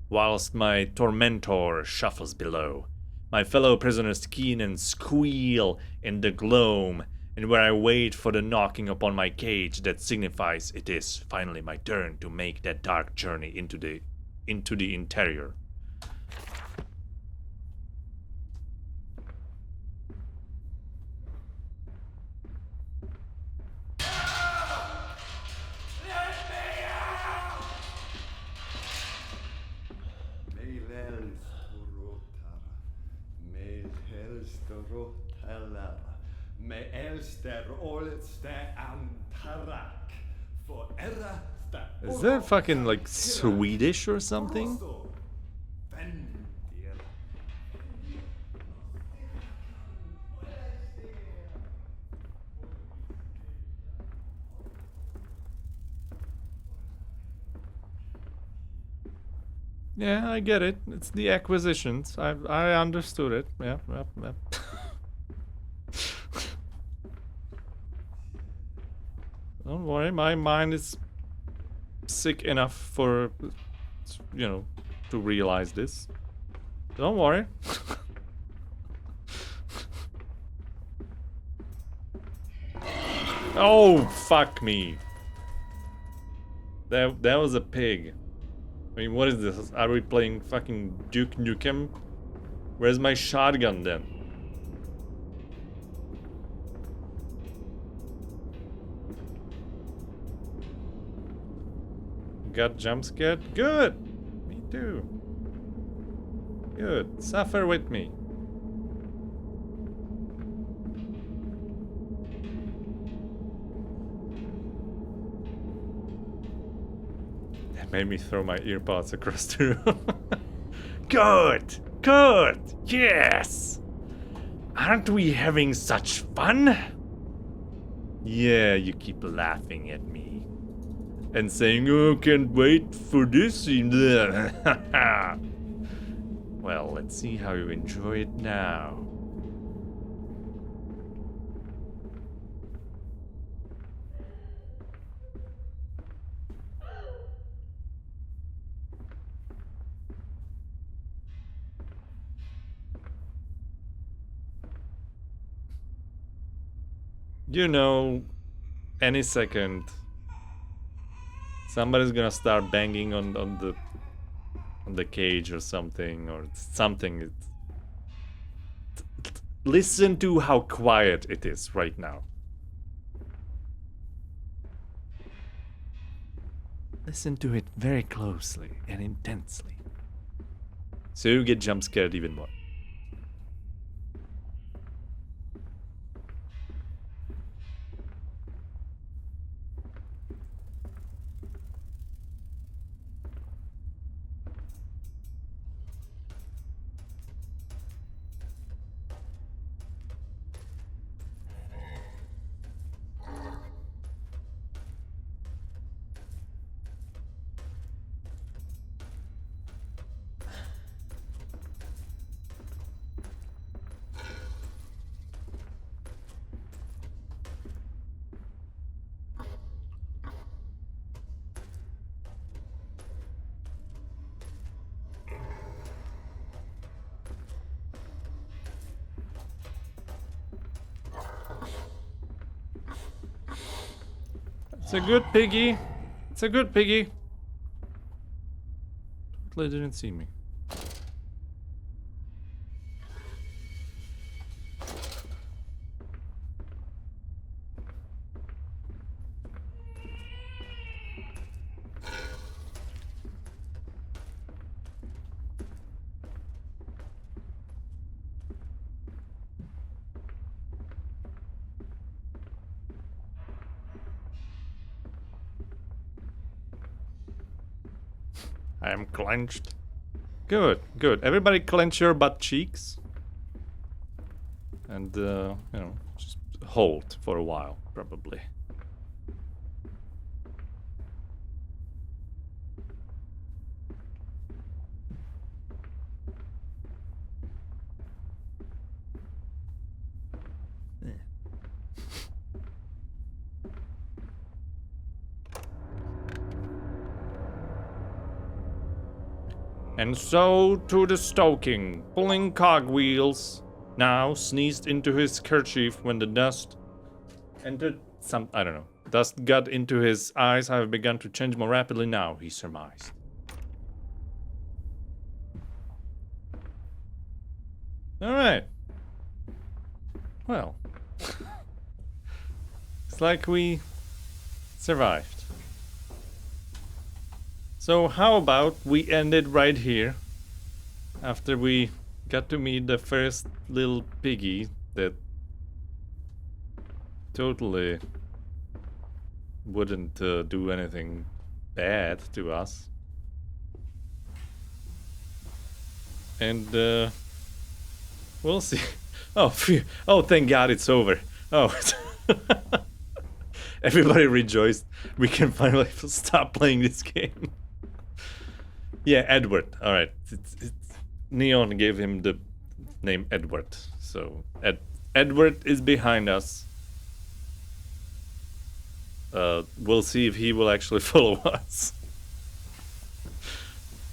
whilst my tormentor shuffles below. My fellow prisoners keen and squeal in the gloam, and where I wait for the knocking upon my cage that signifies it is finally my turn to make that dark journey into the interior. Is that fucking like Swedish or something? Yeah, I get it. It's the acquisitions. I understood it. Yeah. Don't worry, my mind is sick enough for, you know, to realize this. Don't worry. Oh, fuck me. That was a pig. I mean, what is this? Are we playing fucking Duke Nukem? Where's my shotgun then? Got jump scared? Good! Me too. Good. Suffer with me. That made me throw my earpods across the room. Good, good, yes! Aren't we having such fun? Yeah, you keep laughing at me. And saying, oh, can't wait for this scene. Well, let's see how you enjoy it now. You know, any second, somebody's gonna start banging on the cage or something, Listen to how quiet it is right now. Listen to it very closely and intensely, so you get jump scared even more. It's a good piggy. It's a good piggy. Totally didn't see me. I am clenched. Good, good. Everybody clench your butt cheeks. And, you know, just hold for a while, probably. And so to the stoking, pulling cogwheels. Now sneezed into his kerchief when the dust entered I don't know. Dust got into his eyes have begun to change more rapidly now, he surmised. Alright. Well. It's like we survived. So how about we end it right here, after we got to meet the first little piggy that totally wouldn't do anything bad to us. And we'll see. Oh, phew. Oh, thank God it's over. Oh. Everybody rejoiced. We can finally stop playing this game. Yeah, Edward. All right. Neon gave him the name Edward. So Edward is behind us. We'll see if he will actually follow us.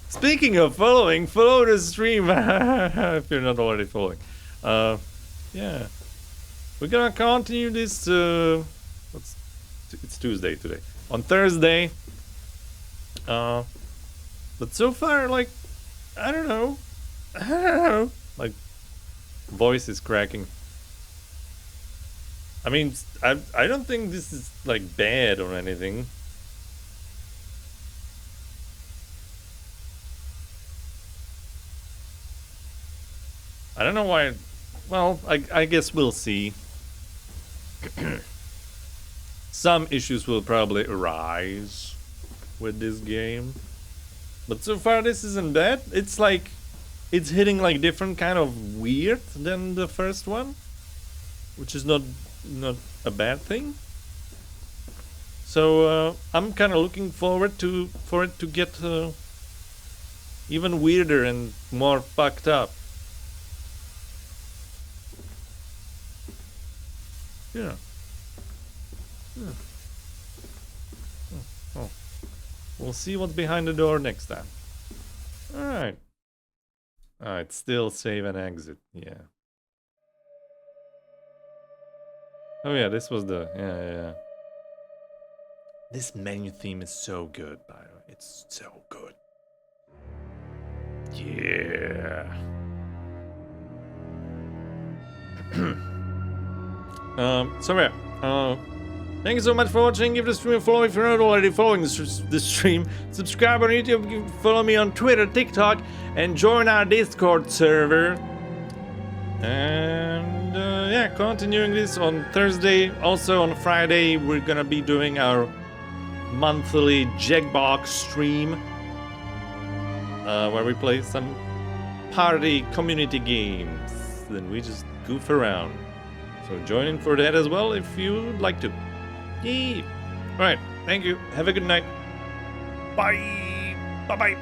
Speaking of following, follow the stream if you're not already following. Yeah. We're gonna continue this, it's Tuesday today. On Thursday. But so far, like, I don't know. Like, voice is cracking. I mean, I don't think this is, like, bad or anything. I don't know why. Well, I guess we'll see. Some issues will probably arise with this game. But so far this isn't bad. It's like it's hitting like different kind of weird than the first one, which is not a bad thing. So I'm kind of looking forward for it to get even weirder and more fucked up. Yeah. Oh. We'll see what's behind the door next time. Alright. Alright, still save and exit. Yeah. Oh yeah, this was the... Yeah. This menu theme is so good, by the way. It's so good. Yeah. Thank you so much for watching. Give the stream a follow if you're not already following the stream. Subscribe on YouTube, follow me on Twitter, TikTok, and join our Discord server. And yeah, continuing this on Thursday. Also on Friday, we're gonna be doing our monthly Jackbox stream, where we play some party community games. Then we just goof around. So join in for that as well if you'd like to. Yee! Alright, thank you. Have a good night. Bye! Bye-bye!